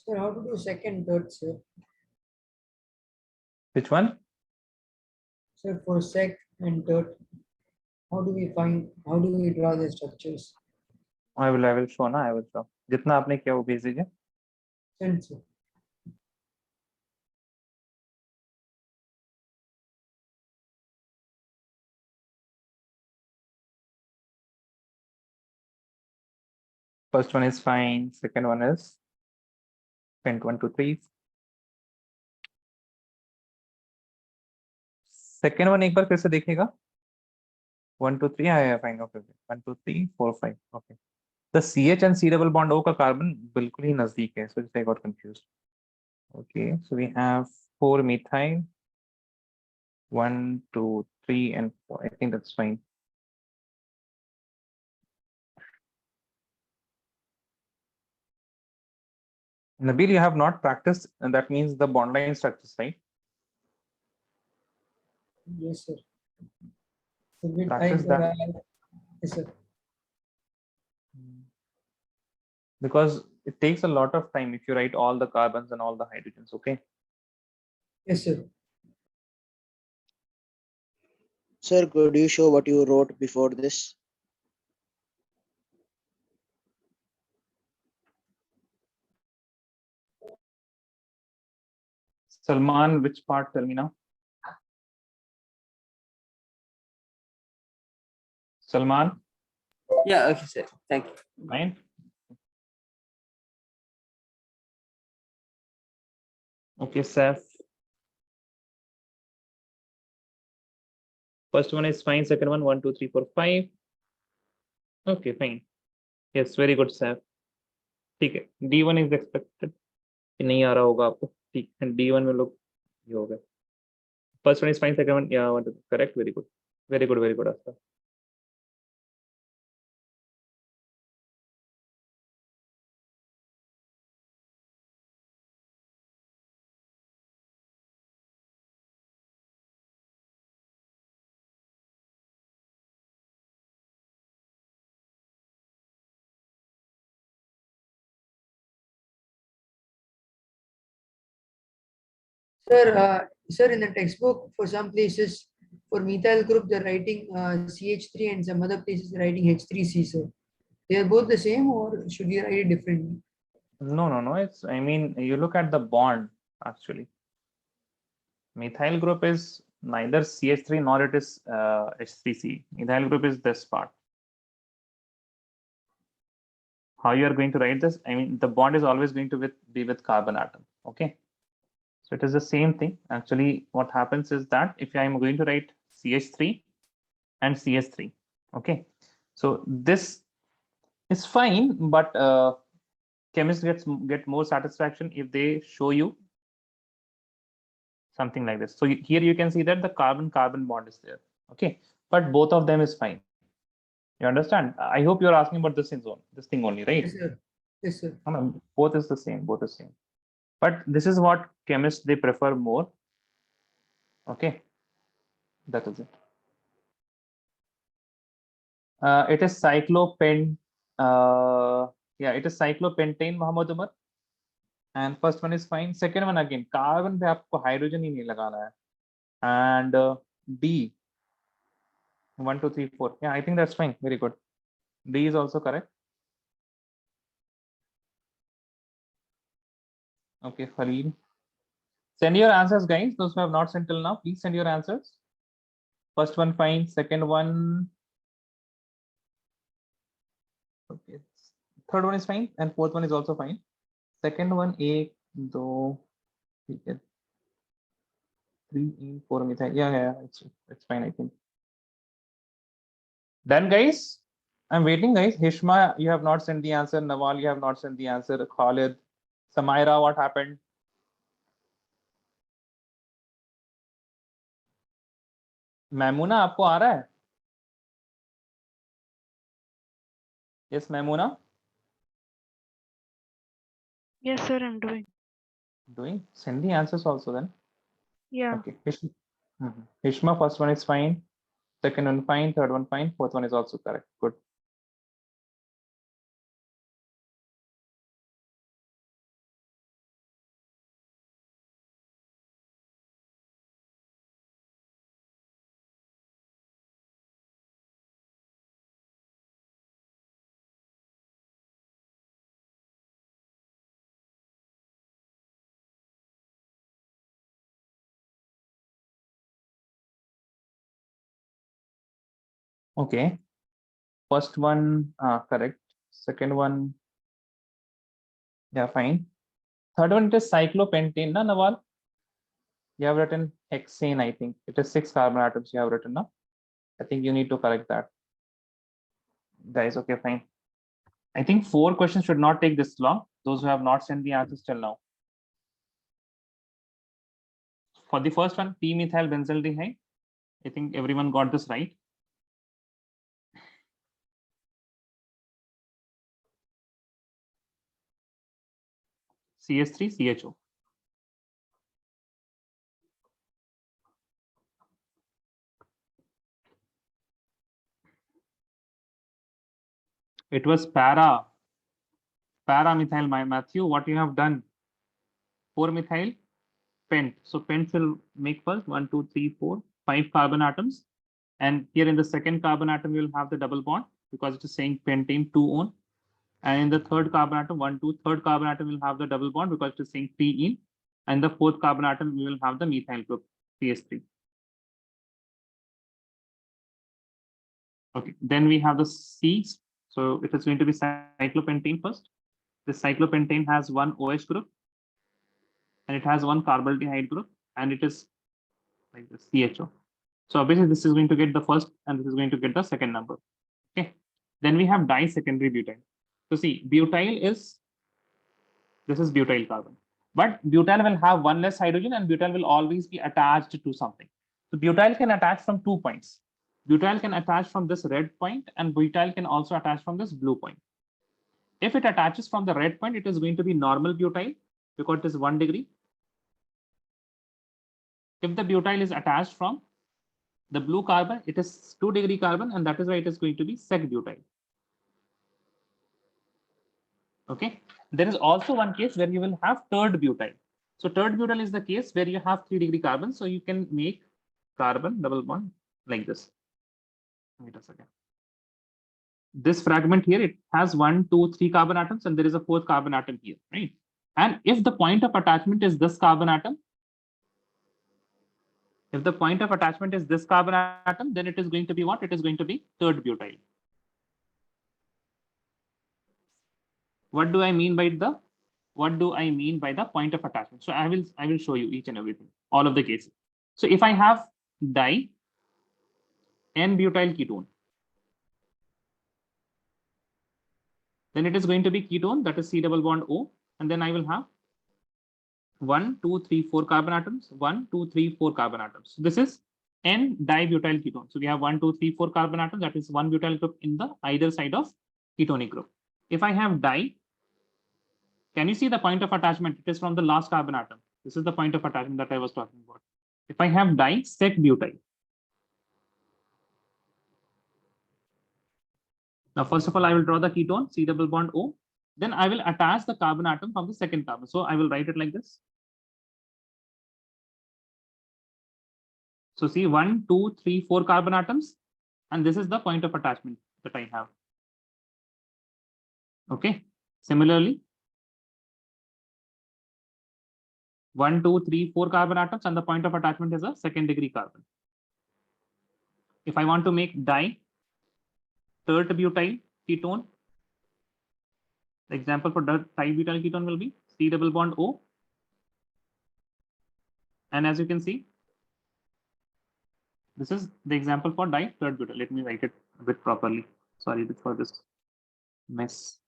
Sir, how to do second, third, sir? Which one? Sir, for sec and third, how do we draw the structures? I will show ना, I will show. जितना आपने किया वो भेज दीजिए. Send, sir. First one is fine. Second one is print 1, 2, 3. Second one एक बार फिर से देखिएगा. 1, 2, 3. Yeah, fine. Okay. 1, 2, 3, 4, 5. Okay. The CH and C double bond O का carbon बिल्कुल ही नजदीक है. So I got confused. Okay. So we have 4 methyl. 1, 2, 3, and 4. I think that's fine. Nabil, you have not practiced, and that means the bond line structures, right? Yes, sir. So with Practice that. Yes, sir. Because it takes a lot of time if you write all the carbons and all the hydrogens, okay? Yes, sir. Sir, could you show what you wrote before this? Salman, which part? Tell me now. Salman, Yeah, okay, sir. Thank you. fine. Okay, Seth. First one is fine. Second one, 1, 2, 3, 4, 5. Okay, fine. Yes, very good, Seth. ठीक है. D1 is expected. कि नहीं आ रहा होगा आपको. ठीक है. D1 में लोग ये हो गए. First one is fine. Second one, yeah, correct. Very good. Very good. Very good, Asta. Sir, in the textbook, for some places, for methyl group, they're writing CH3 and some other places they're writing H3C, sir. They are both the same, or should you write it differently? No. It's, I mean, you look at the bond actually. Methyl group is neither CH3 nor it is H3C. Methyl group is this part. How you are going to write this? I mean, the bond is always going to be with carbon atom. Okay. So it is the same thing. Actually, what happens is that if I am going to write CH3 and CH3, okay. So this is fine, but chemists get more satisfaction if they show you something like this. So here you can see that the carbon-carbon bond is there. Okay, but both of them is fine. You understand? I hope you're asking about this thing only, right? Yes, sir. Yes, sir. Both is the same. Both is same. But this is what chemists they prefer more. Okay, that is it. It is cyclopen. Yeah, it is cyclopentane, Muhammad Umar. And first one is fine. Second one again, carbon पे आपको hydrogen ही नहीं लगाना है. And D. 1, 2, 3, 4. Yeah, I think that's fine. Very good. D is also correct. Okay, Khalil. Send your answers, guys. Those who have not sent till now, please send your answers. First one fine. Second one. Okay. Third one is fine, and fourth one is also fine. Second one, 1, 2, 3, 4 methyl. Yeah, it's fine. I think. Done, guys. I'm waiting, guys. Hishma, you have not sent the answer. Nawal, you have not sent the answer. Khalid, Samaira, what happened? Maimoona आपको आ रहा है? Yes, Maimoona. Yes, sir, I'm doing. Doing. Send the answers also then. Yeah. Okay. Hishma, first one is fine. Second one fine. Third one fine. Fourth one is also correct. Good. Okay. First one, correct. Second one, yeah, fine. Third one, it is cyclopentane, na, Nawal? You have written hexane, I think. It is 6 carbon atoms you have written now. I think you need to correct that. Guys, okay, fine. I think 4 questions should not take this long. Those who have not sent the answers till now. For the first one, p-methyl benzaldehyde. I think everyone got this right. CS3CHO. It was para-methyl, my Matthew. What you have done? 4-methyl pent. So pent will make first 1, 2, 3, 4, 5 carbon atoms. And here in the second carbon atom, you will have the double bond because it is saying pentane 2-on. And in the third carbon atom, 1, 2, third carbon atom will have the double bond because it is saying 3-in. And the fourth carbon atom, we will have the methyl group, CS3. Okay, then we have the C's. So it is going to be cyclopentane first. This cyclopentane has one OH group and it has one carbaldehyde group and it is like this CHO. So obviously this is going to get the first and this is going to get the second number. Okay, then we have di-secondary butyl. So see, butyl is, this is butyl carbon, but butyl will have one less hydrogen and butyl will always be attached to something. So butyl can attach from 2 points. Butyl can attach from this red point and butyl can also attach from this blue point. If it attaches from the red point, it is going to be normal butyl because it is 1 degree. If the butyl is attached from the blue carbon, it is 2 degree carbon and that is why it is going to be sec butyl. Okay, there is also one case where you will have third butyl. So third butyl is the case where you have 3 degree carbon. So you can make carbon double bond like this. Wait a second. This fragment here, it has 1, 2, 3 carbon atoms and there is a 4th carbon atom here, right? And if the point of attachment is this carbon atom, if the point of attachment is this carbon atom, then it is going to be what? It is going to be third butyl. What do I mean by the point of attachment? So I will show you each and everything, all of the cases. So if I have di N-butyl ketone, then it is going to be ketone, that is C double bond O, and then I will have 1, 2, 3, 4 carbon atoms, 1, 2, 3, 4 carbon atoms. So this is N-dibutyl ketone. So we have 1, 2, 3, 4 carbon atoms, that is one butyl group in the either side of ketonic group. If I have di, can you see the point of attachment? It is from the last carbon atom. This is the point of attachment that I was talking about. If I have di sec butyl. Now, first of all, I will draw the ketone, C double bond O. Then I will attach the carbon atom from the second carbon. So I will write it like this. So see 1, 2, 3, 4 carbon atoms. And this is the point of attachment that I have. Okay. Similarly, 1, 2, 3, 4 carbon atoms and the point of attachment is a second degree carbon. If I want to make di third butyl ketone, the example for dibutyl ketone will be C double bond O. And as you can see, this is the example for di third butyl. Let me write it a bit properly. Sorry for this mess.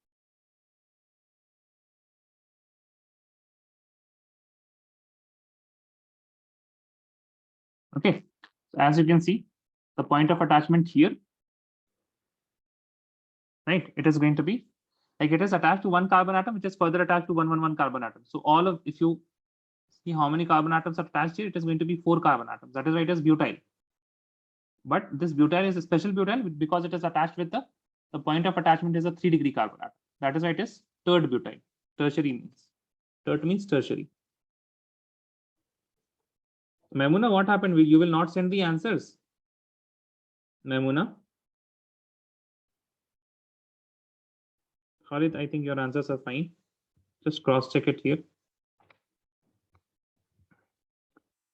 Okay, so as you can see, the point of attachment here, right? It is going to be like it is attached to one carbon atom, which is further attached to 111 carbon atom. So all of, if you see how many carbon atoms are attached here, it is going to be 4 carbon atoms. That is why it is butyl. But this butyl is a special butyl because it is attached with the point of attachment is a 3 degree carbon atom. That is why it is third butyl. Tertiary means. Third means tertiary. Memuna, what happened? You will not send the answers. Memuna. Khalid, I think your answers are fine. Just cross check it here.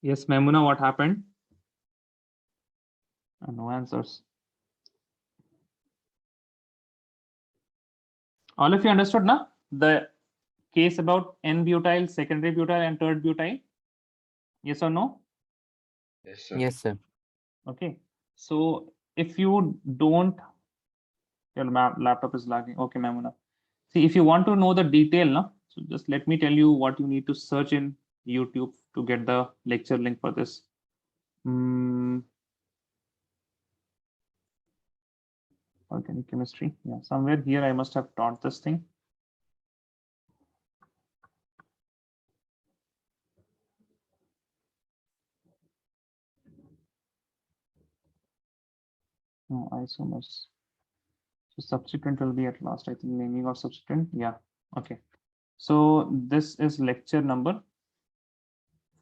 Yes, Memuna, what happened? No answers. All of you understood now the case about N-butyl, secondary butyl, and third butyl? Yes or no? Yes, sir. Yes, sir. Okay. So if you don't, your laptop is lagging. Okay, Mamuna. See, if you want to know the detail, no? So just let me tell you what you need to search in YouTube to get the lecture link for this. Organic chemistry. Yeah, somewhere here I must have taught this thing. No, isomers. So substituent will be at last. I think naming of substituent. Yeah. Okay. So this is lecture number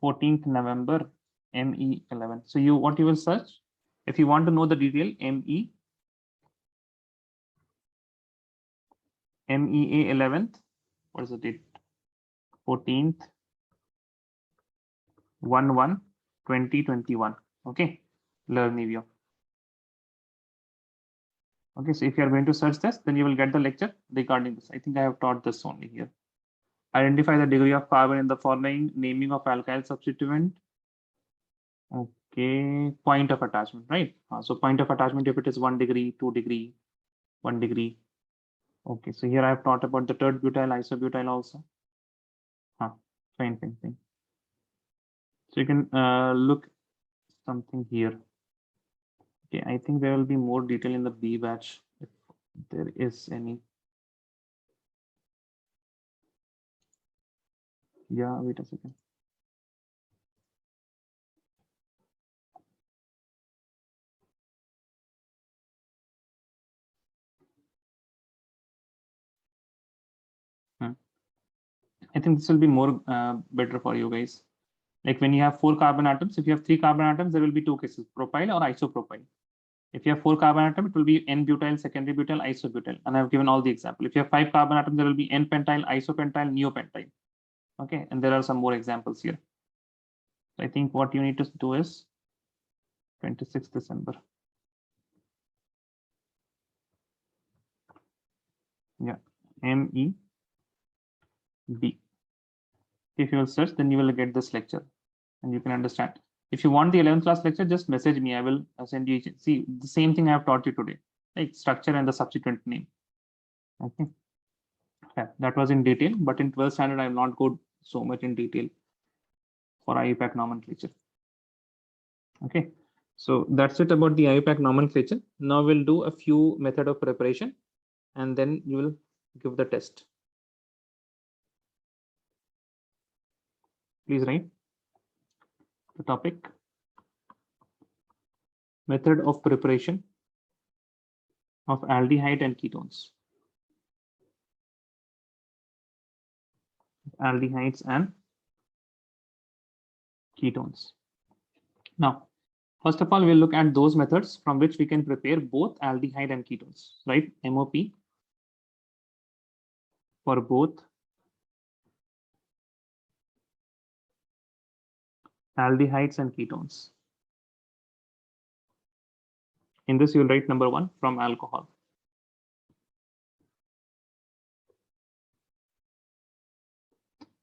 14th November, ME11. So what you will search if you want to know the detail, MEA 11th. What is the date? 14th 1/1/2021. Okay, Learnivio. Okay, so if you are going to search this, then you will get the lecture regarding this. I think I have taught this only here. Identify the degree of carbon in the following: naming of alkyl substituent. Okay, point of attachment, right? So point of attachment, if it is 1 degree, 2 degree, 1 degree. Okay, so here I have taught about the third butyl, isobutyl also. Fine. So you can look something here. Okay, I think there will be more detail in the B batch if there is any. Yeah, wait a second. I think this will be more better for you guys. Like when you have 4 carbon atoms, if you have 3 carbon atoms, there will be 2 cases: propyl or isopropyl. If you have 4 carbon atoms, it will be N-butyl, secondary butyl, isobutyl. And I've given all the example. If you have 5 carbon atoms, there will be N-pentyl, isopentyl, neopentyl. Okay, and there are some more examples here. So I think what you need to do is 26th December. Yeah, MEB. If you will search, then you will get this lecture and you can understand. If you want the 11th class lecture, just message me. I will send you. See, the same thing I have taught you today, like structure and the subsequent name. Okay. Yeah, that was in detail, but in 12th standard, I will not go so much in detail for IUPAC nomenclature. Okay. So that's it about the IUPAC nomenclature. Now we'll do a few method of preparation and then you will give the test. Please write the topic: method of preparation of aldehyde and ketones. Aldehydes and ketones. Now, first of all, we'll look at those methods from which we can prepare both aldehyde and ketones, right? MOP for both aldehydes and ketones. In this, you'll write number 1 from alcohol.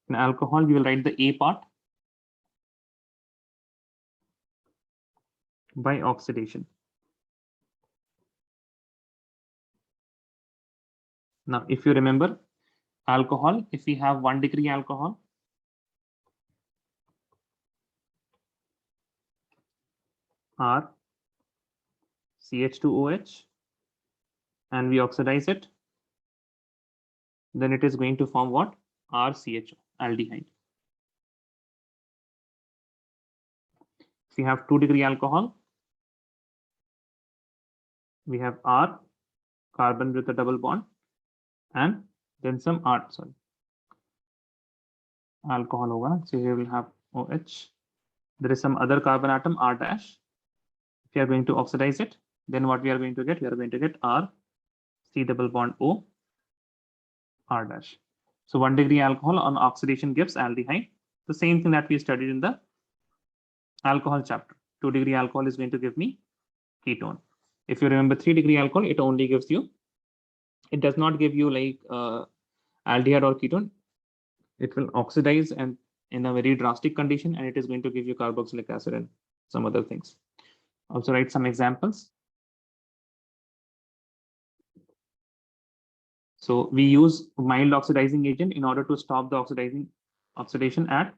In alcohol, you will write the A part by oxidation. Now, if you remember alcohol, if we have 1 degree alcohol, R CH2OH, and we oxidize it, then it is going to form what? RCHO, aldehyde. If we have 2 degree alcohol, we have R, carbon with a double bond, and then some R, alcohol hoga. So here we'll have OH. There is some other carbon atom, R dash. If you are going to oxidize it, then what we are going to get? We are going to get R, C double bond O, R dash. So 1 degree alcohol on oxidation gives aldehyde. The same thing that we studied in the alcohol chapter. 2 degree alcohol is going to give me ketone. If you remember 3 degree alcohol, it only gives you it does not give you like aldehyde or ketone. It will oxidize and in a very drastic condition, and it is going to give you carboxylic acid and some other things. Also write some examples. So we use mild oxidizing agent in order to stop the oxidation at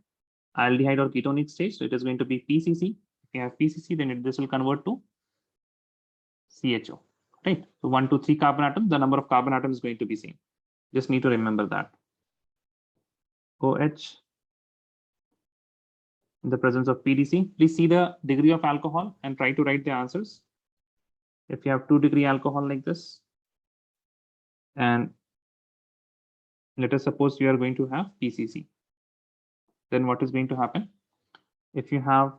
aldehyde or ketonic stage. So it is going to be PCC. If you have PCC, then this will convert to CHO. Right. So 1, 2, 3 carbon atoms. The number of carbon atoms is going to be same. Just need to remember that. OH in the presence of PDC. Please see the degree of alcohol and try to write the answers. If you have 2-degree alcohol like this, and let us suppose you are going to have PCC, then what is going to happen? If you have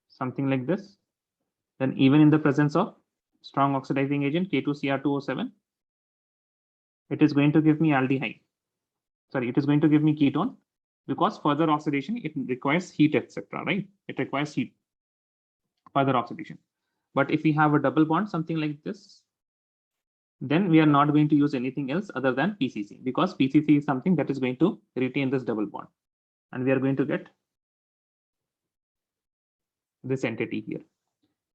something like this, then even in the presence of strong oxidizing agent K2Cr2O7, it is going to give me aldehyde. Sorry, it is going to give me ketone, because further oxidation, it requires heat, etc. Right? It requires heat, further oxidation. But if we have a double bond, something like this, then we are not going to use anything else other than PCC, because PCC is something that is going to retain this double bond, and we are going to get this entity here.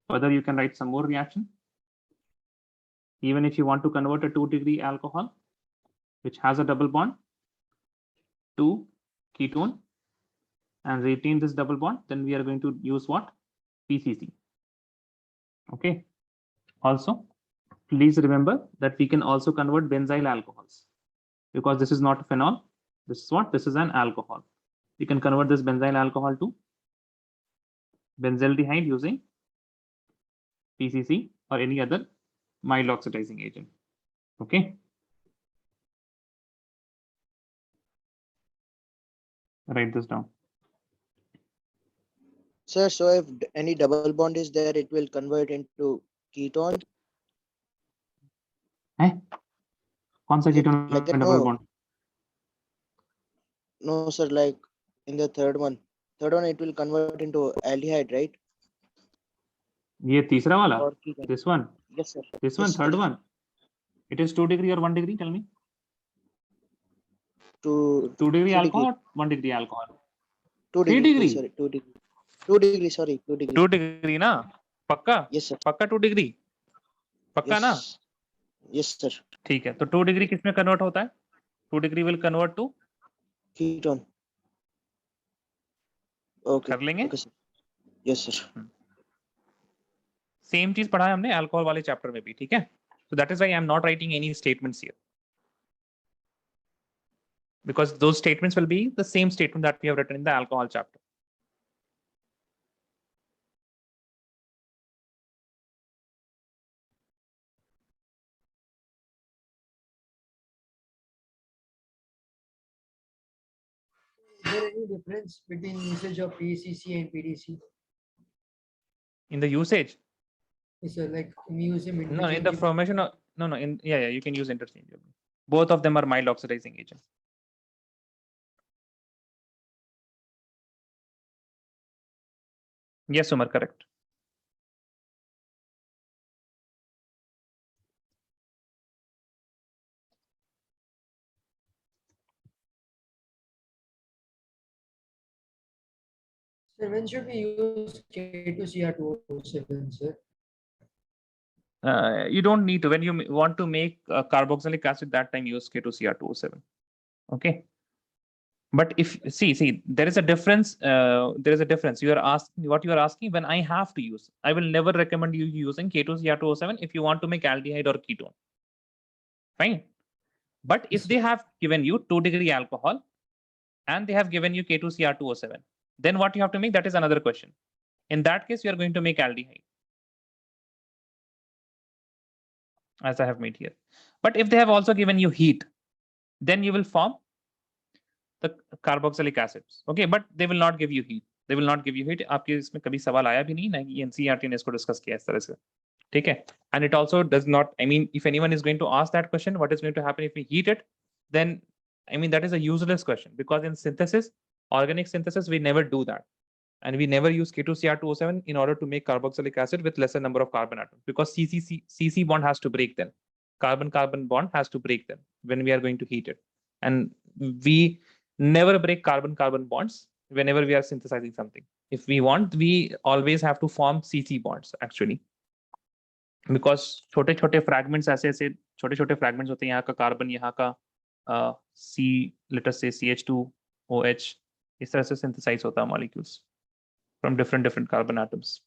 Further, you can write some more reaction. Even if you want to convert a 2-degree alcohol, which has a double bond, to ketone and retain this double bond, then we are going to use what? PCC. Okay. Also, please remember that we can also convert benzyl alcohols, because this is not a phenol. This is what? This is an alcohol. We can convert this benzyl alcohol to benzaldehyde using PCC or any other mild oxidizing agent. Okay. Write this down. Sir, so if any double bond is there, it will convert into ketone. कौन सा ketone Like that, double no. bond? No, sir, like in the third one it will convert into aldehyde, right? ये तीसरा वाला? Or ketone. This one? Yes, sir. This one, Yes, third sir. one. It is 2 degree or 1 degree? Tell me. 2 degree 3 alcohol degree. or 1 degree alcohol? 2 3 degree. degree. Sorry, 2 degree. 2 degree. Sorry, 2 degree. 2 degree ना? पक्का? Yes, sir. पक्का 2 degree? पक्का ना? Yes. Yes, sir. ठीक है. तो 2 degree किस में convert होता है? 2 degree will convert to Ketone. Okay. कर लेंगे? Okay, sir. Yes, sir. Same चीज पढ़ा है हमने अल्कोहल वाले चैप्टर में भी, ठीक है? So that is why I am not writing any statements here, because those statements will be the same statement that we have written in the alcohol chapter. Is there any difference between usage of PCC and PDC? In the usage? Yes, sir. Like we use them No, in the interchangeably. formation of, no, yeah, you can use interchangeably. Both of them are mild oxidizing agents. Yes, Umar, correct. So when should we use K2Cr2O7, sir? You don't need to. When you want to make carboxylic acid, that time use K2Cr2O7. Okay. But if see, there is a difference. There is a difference. You are asking what you are asking when I have to use. I will never recommend you using K2Cr2O7 if you want to make aldehyde or ketone. Fine. But if they have given you 2 degree alcohol and they have given you K2Cr2O7, then what you have to make, that is another question. In that case, you are going to make aldehyde, as I have made here. But if they have also given you heat, then you will form the carboxylic acids. Okay, but they will not give you heat. They will not give you heat. आपके इसमें कभी सवाल आया भी नहीं ना कि NCERT ने इसको डिस्कस किया इस तरह से, ठीक है? And it also does not. I mean, if anyone is going to ask that question, what is going to happen if we heat it? Then, I mean, that is a useless question, because in synthesis, organic synthesis, we never do that, and we never use K2Cr2O7 in order to make carboxylic acid with lesser number of carbon atoms, because CC bond has to break then. carbon-carbon bond has to break them when we are going to heat it. And we never break carbon-carbon bonds whenever we are synthesizing something. If we want, we always have to form CC bonds actually. Because छोटे-छोटे fragments ऐसे छोटे-छोटे fragments होते हैं, यहाँ का carbon, यहाँ का C, let us say CH2OH, इस तरह से synthesize होता है molecules from different carbon atoms.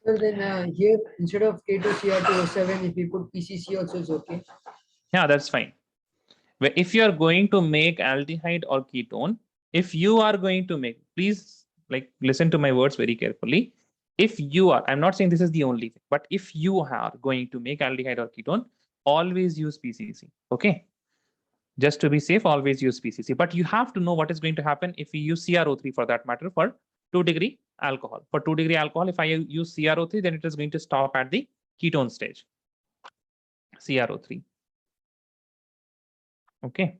So then here instead of K2Cr2O7, if we put PCC also is okay. Yeah, that's fine. But if you are going to make aldehyde or ketone, if you are going to make, please like listen to my words very carefully. If you are, I'm not saying this is the only thing, but if you are going to make aldehyde or ketone, always use PCC. Okay. Just to be safe, always use PCC. But you have to know what is going to happen if you use CrO3 for that matter for 2-degree alcohol. For 2-degree alcohol, if I use CrO3, then it is going to stop at the ketone stage. CrO3. Okay.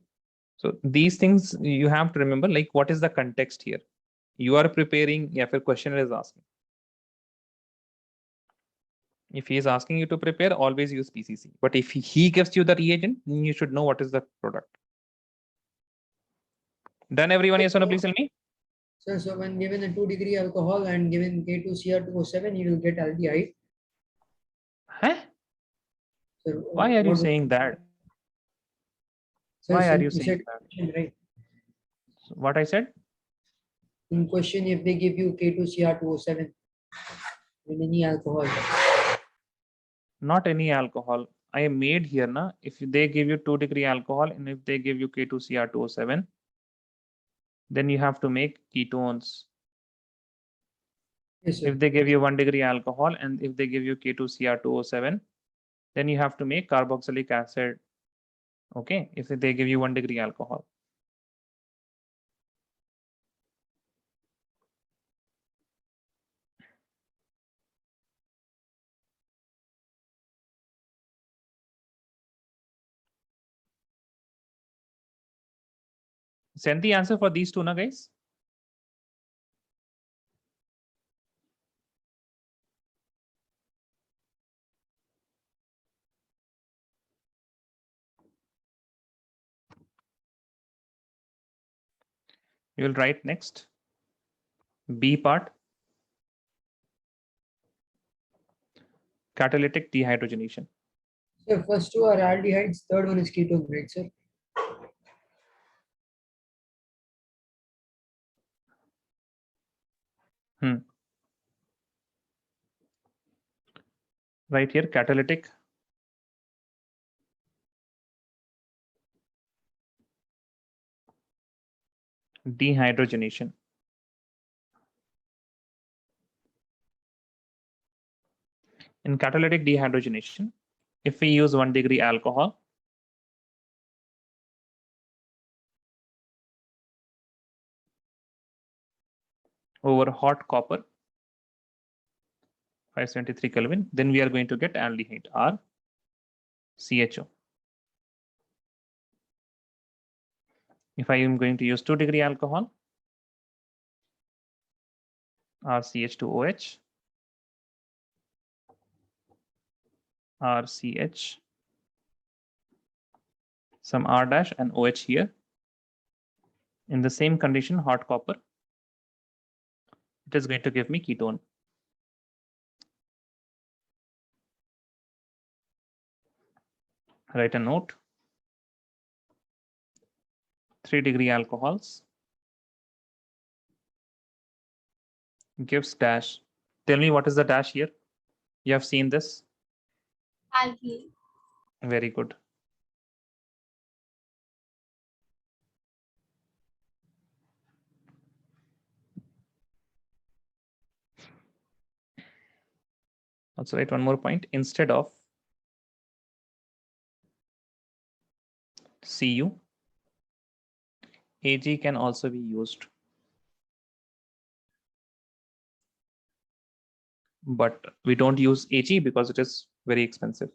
So these things you have to remember, like what is the context here? You are preparing, yeah, if a questioner is asking. If he is asking you to prepare, always use PCC. But if he gives you the reagent, then you should know what is the product. Done, everyone? Yes or no, please tell me. Sir, so when given a 2-degree alcohol and given K2Cr2O7, you will get aldehyde. Huh? So, Why are you what- saying that? Sir, Why so are you you saying said that? question, right? What I said? In question, if they give you K2Cr2O7 in any alcohol. Not any alcohol. I made here na. If they give you 2-degree alcohol and if they give you K2Cr2O7, then you have to make ketones. Yes, sir. If they give you 1-degree alcohol and if they give you K2Cr2O7, then you have to make carboxylic acid. Okay, if they give you 1-degree alcohol. Send the answer for these two, na guys. You will write next. B part. Catalytic dehydrogenation. Sir, first two are aldehydes, third one is ketone, right, sir? Right here, catalytic dehydrogenation. In catalytic dehydrogenation, if we use 1-degree alcohol, over hot copper, 573 Kelvin, then we are going to get aldehyde or CHO. If I am going to use 2-degree alcohol, RCH2OH, RCH, some R dash and OH here. In the same condition, hot copper, it is going to give me ketone. Write a note. 3-degree alcohols gives dash. Tell me what is the dash here? You have seen this? Alkyl. Very good. Also write one more point. Instead of Cu, Ag can also be used. But we don't use Ag because it is very expensive.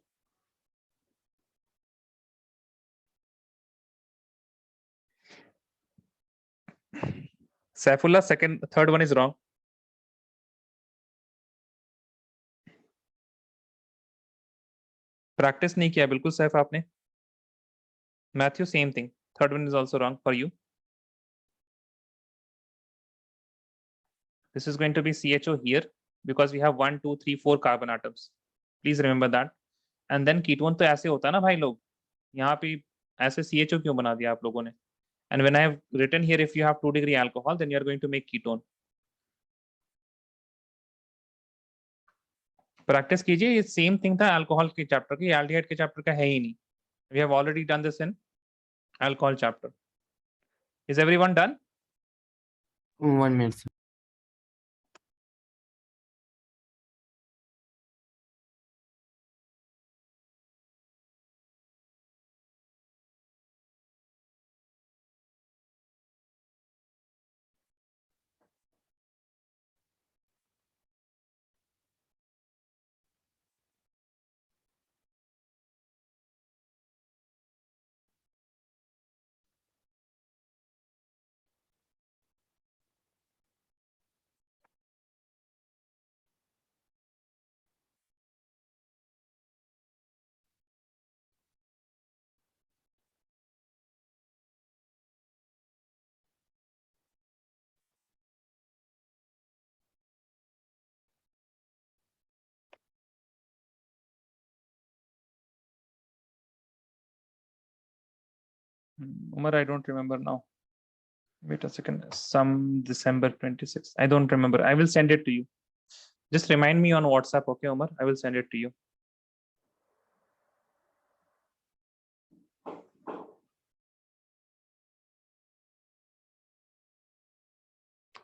Saifullah, third one is wrong. Practice नहीं किया बिल्कुल सैफ आपने. Matthew same thing. Third one is also wrong for you. This is going to be CHO here because we have 1, 2, 3, 4 carbon atoms. Please remember that. And then ketone तो ऐसे होता है ना भाई लोग. यहाँ पे ऐसे CHO क्यों बना दिया आप लोगों ने? And when I have written here, if you have 2-degree alcohol, then you are going to make ketone. Practice कीजिए. ये same thing था alcohol के chapter के, aldehyde के chapter का है ही नहीं. We have already done this in alcohol chapter. Is everyone done? 1 minute, sir. Umar, I don't remember now. Wait a second. Some December 26th. I don't remember. I will send it to you. Just remind me on WhatsApp, okay, Umar? I will send it to you.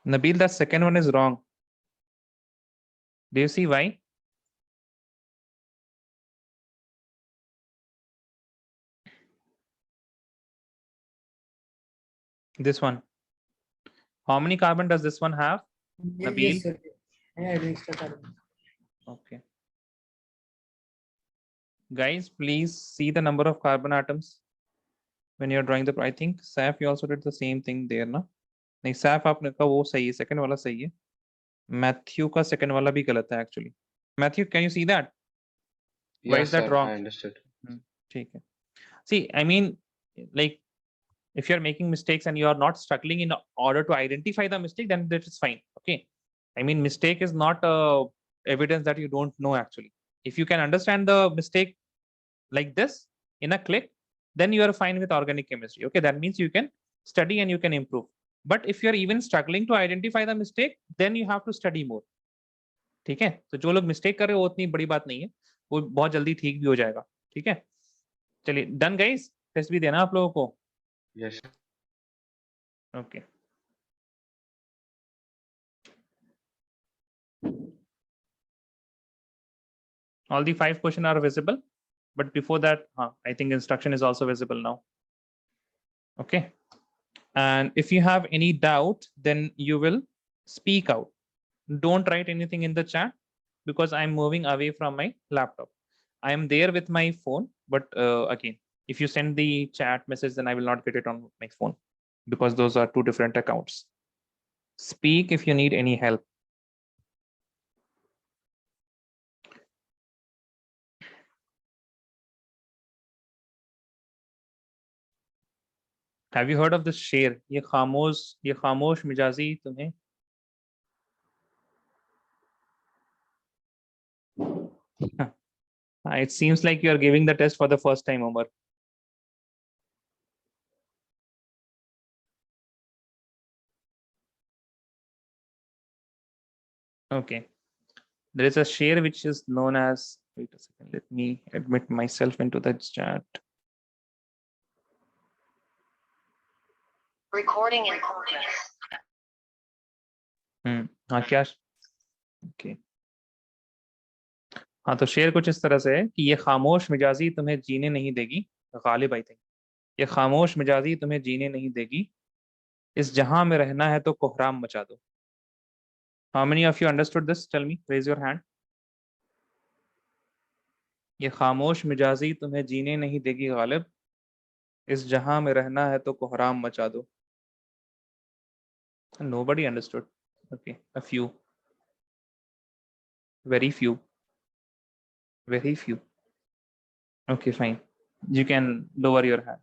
Nabil, that second one is wrong. Do you see why? This one. How many carbon does this one have? Nabil? Yes, sir. I had extra carbon. Okay. Guys, please see the number of carbon atoms when you're drawing the. I think Saf, you also did the same thing there, na? नहीं Saf आपने कहा वो सही है, second वाला सही है. Matthew का second वाला भी गलत है actually. Matthew, can you see that? Why Yes, is that sir, wrong? I understood. ठीक है. See, I mean, like, if you're making mistakes and you are not struggling in order to identify the mistake, then that is fine. Okay. I mean, mistake is not evidence that you don't know actually. If you can understand the mistake like this in a click, then you are fine with organic chemistry. Okay, that means you can study and you can improve. But if you're even struggling to identify the mistake, then you have to study more. ठीक है, तो जो लोग mistake कर रहे हो उतनी बड़ी बात नहीं है, वो बहुत जल्दी ठीक भी हो जाएगा. ठीक है, चलिए डन गाइस. टेस्ट भी देना आप लोगों को. Yes. Okay. All the 5 questions are visible, but before that, I think instruction is also visible now. Okay. And if you have any doubt, then you will speak out. Don't write anything in the chat because I'm moving away from my laptop. I am there with my phone, but again, if you send the chat message, then I will not get it on my phone because those are 2 different accounts. Speak if you need any help. Have you heard of this शेर? ये खामोश मिजाजी तुम्हें. It seems like you are giving the test for the first time, Omar. Okay. There is a share which is known as, wait a second, let me admit myself into the chat. Recording in progress. हाँ क्या? Okay. हाँ तो शेर कुछ इस तरह से है कि ये खामोश मिजाजी तुम्हें जीने नहीं देगी. Ghalib I think. ये खामोश मिजाजी तुम्हें जीने नहीं देगी. इस जहां में रहना है तो कोहराम मचा दो. How many of you understood this? Tell me. Raise your hand. ये खामोश मिजाजी तुम्हें जीने नहीं देगी गालिब. इस जहां में रहना है तो कोहराम मचा दो. Nobody understood. Okay, a few. Very few. Very few. Okay, fine. You can lower your hand.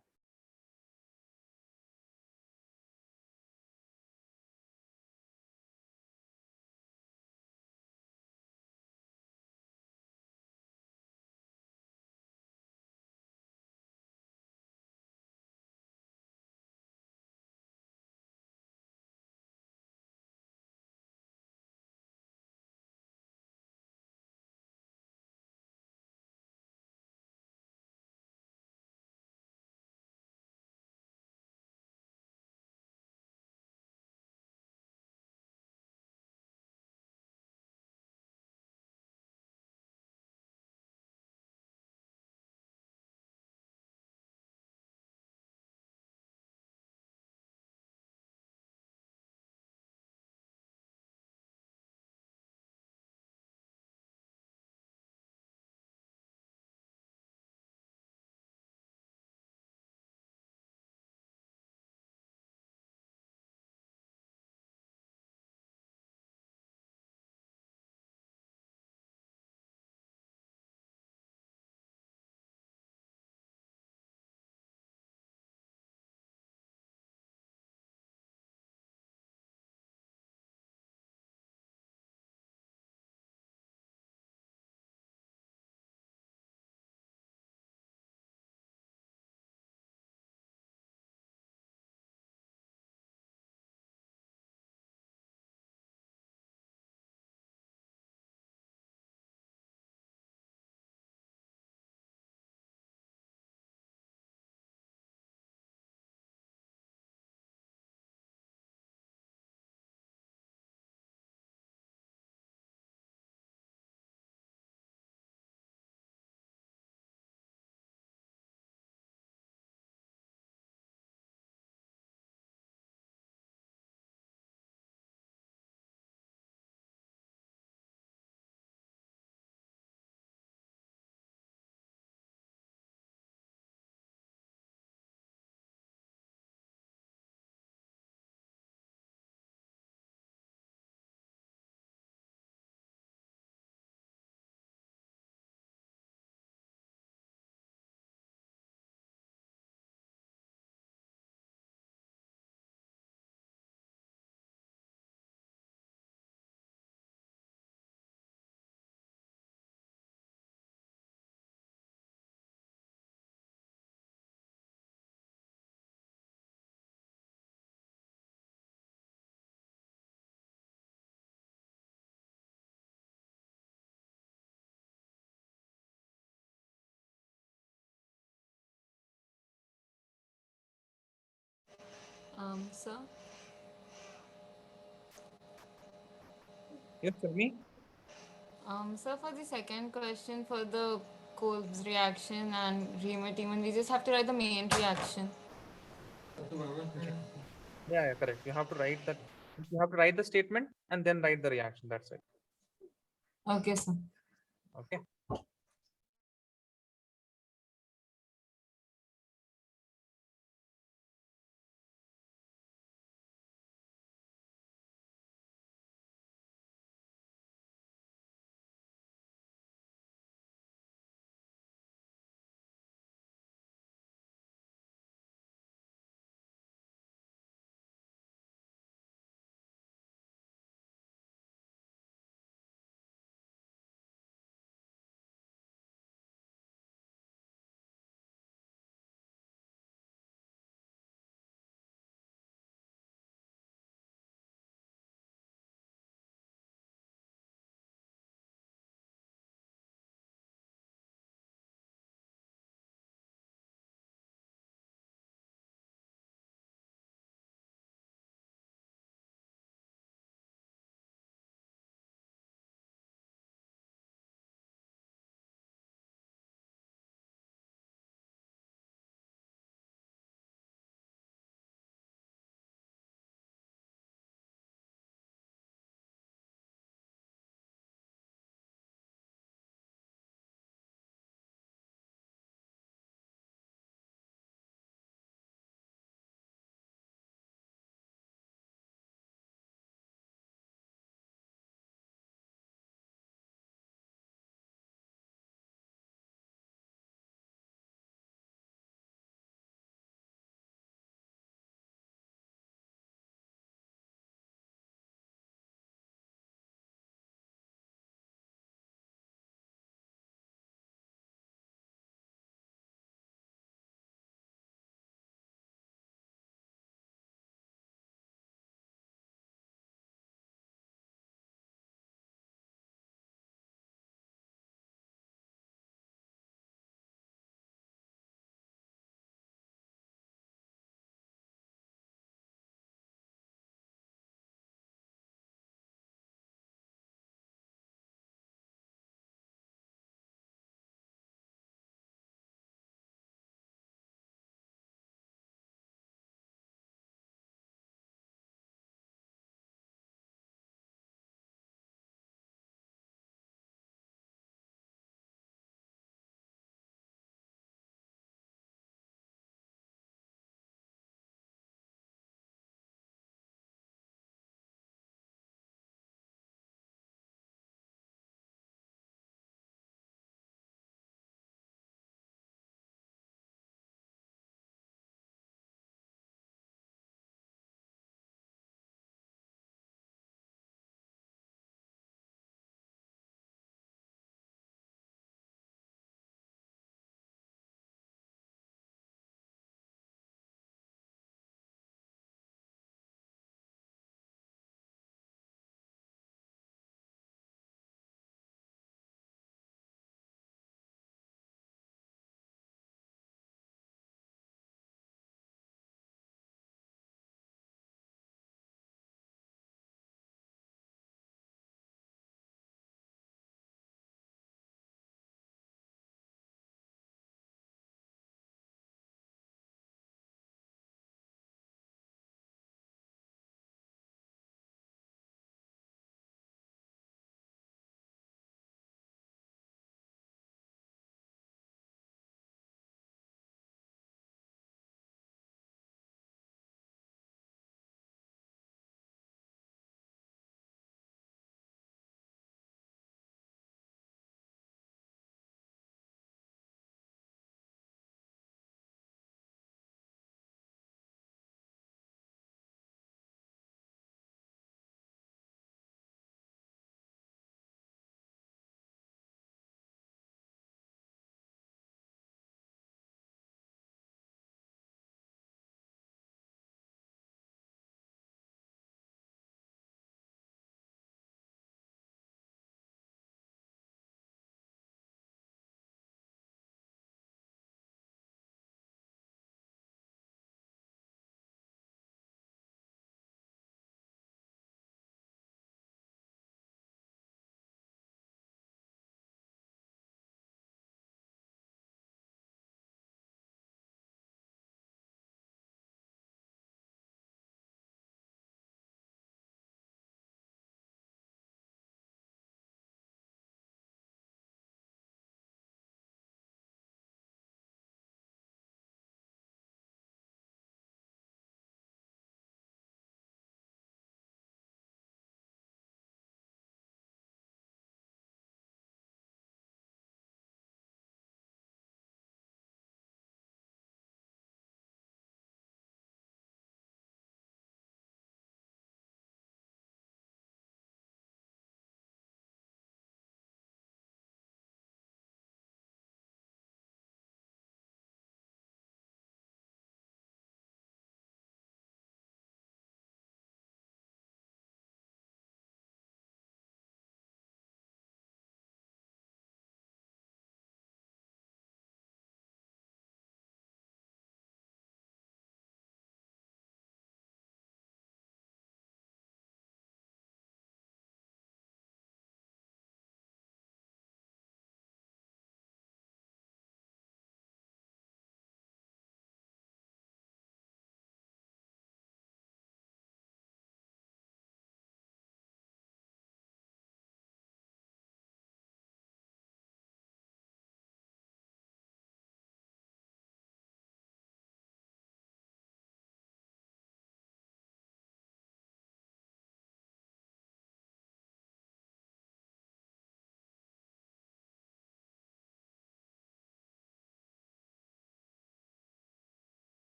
Sir, Yes, tell me. sir, for the second question for the Kolb's reaction and Remer-Tiemann, we just have to write the main reaction. Yeah, yeah, correct. You have to write that. You have to write the statement and then write the reaction. That's it. Okay, sir. Okay.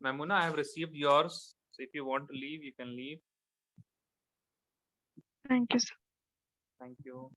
Mamuna, I have received yours. So if you want to leave, you can leave. Thank you, sir. Thank you.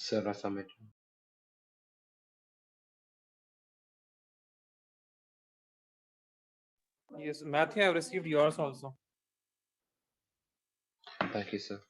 Sir, I submit. Yes, Matthew, I have received yours also. Thank you, sir.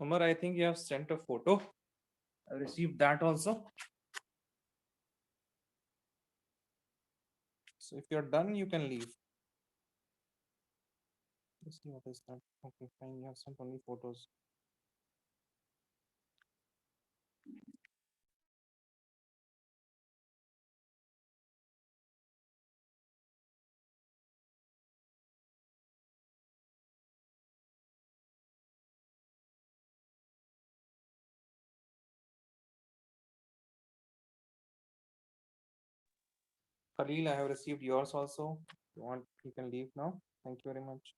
Umar, I think you have sent a photo. I received that also. So if you're done, you can leave. Let's see what is that. Okay, fine. You have sent only photos. Khalil, I have received yours also. If you want, you can leave now. Thank you very much.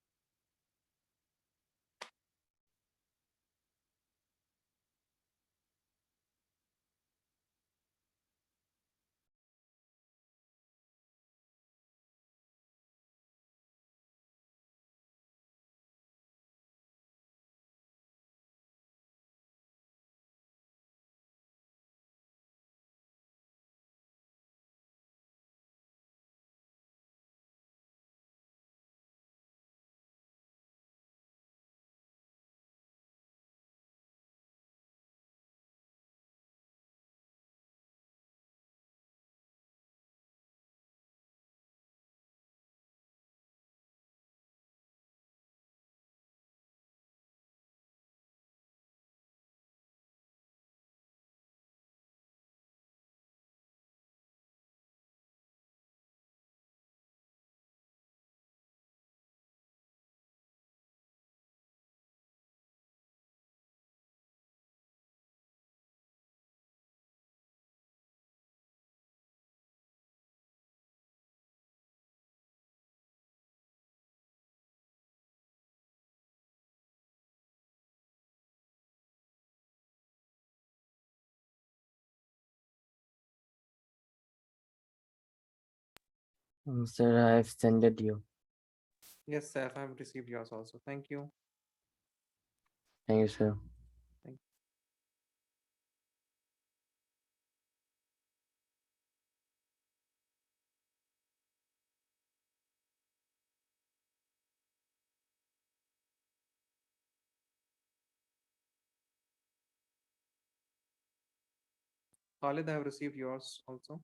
Sir, I have sent it you. Yes, sir. I have received yours also. Thank you. Thank you, sir. Khalid, I have received yours also.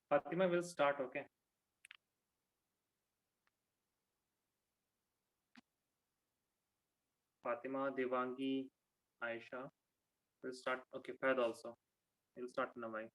Fatima will start, okay? Fatima, Devangi, Aisha will start. Okay, Fahad also. We'll start in a while.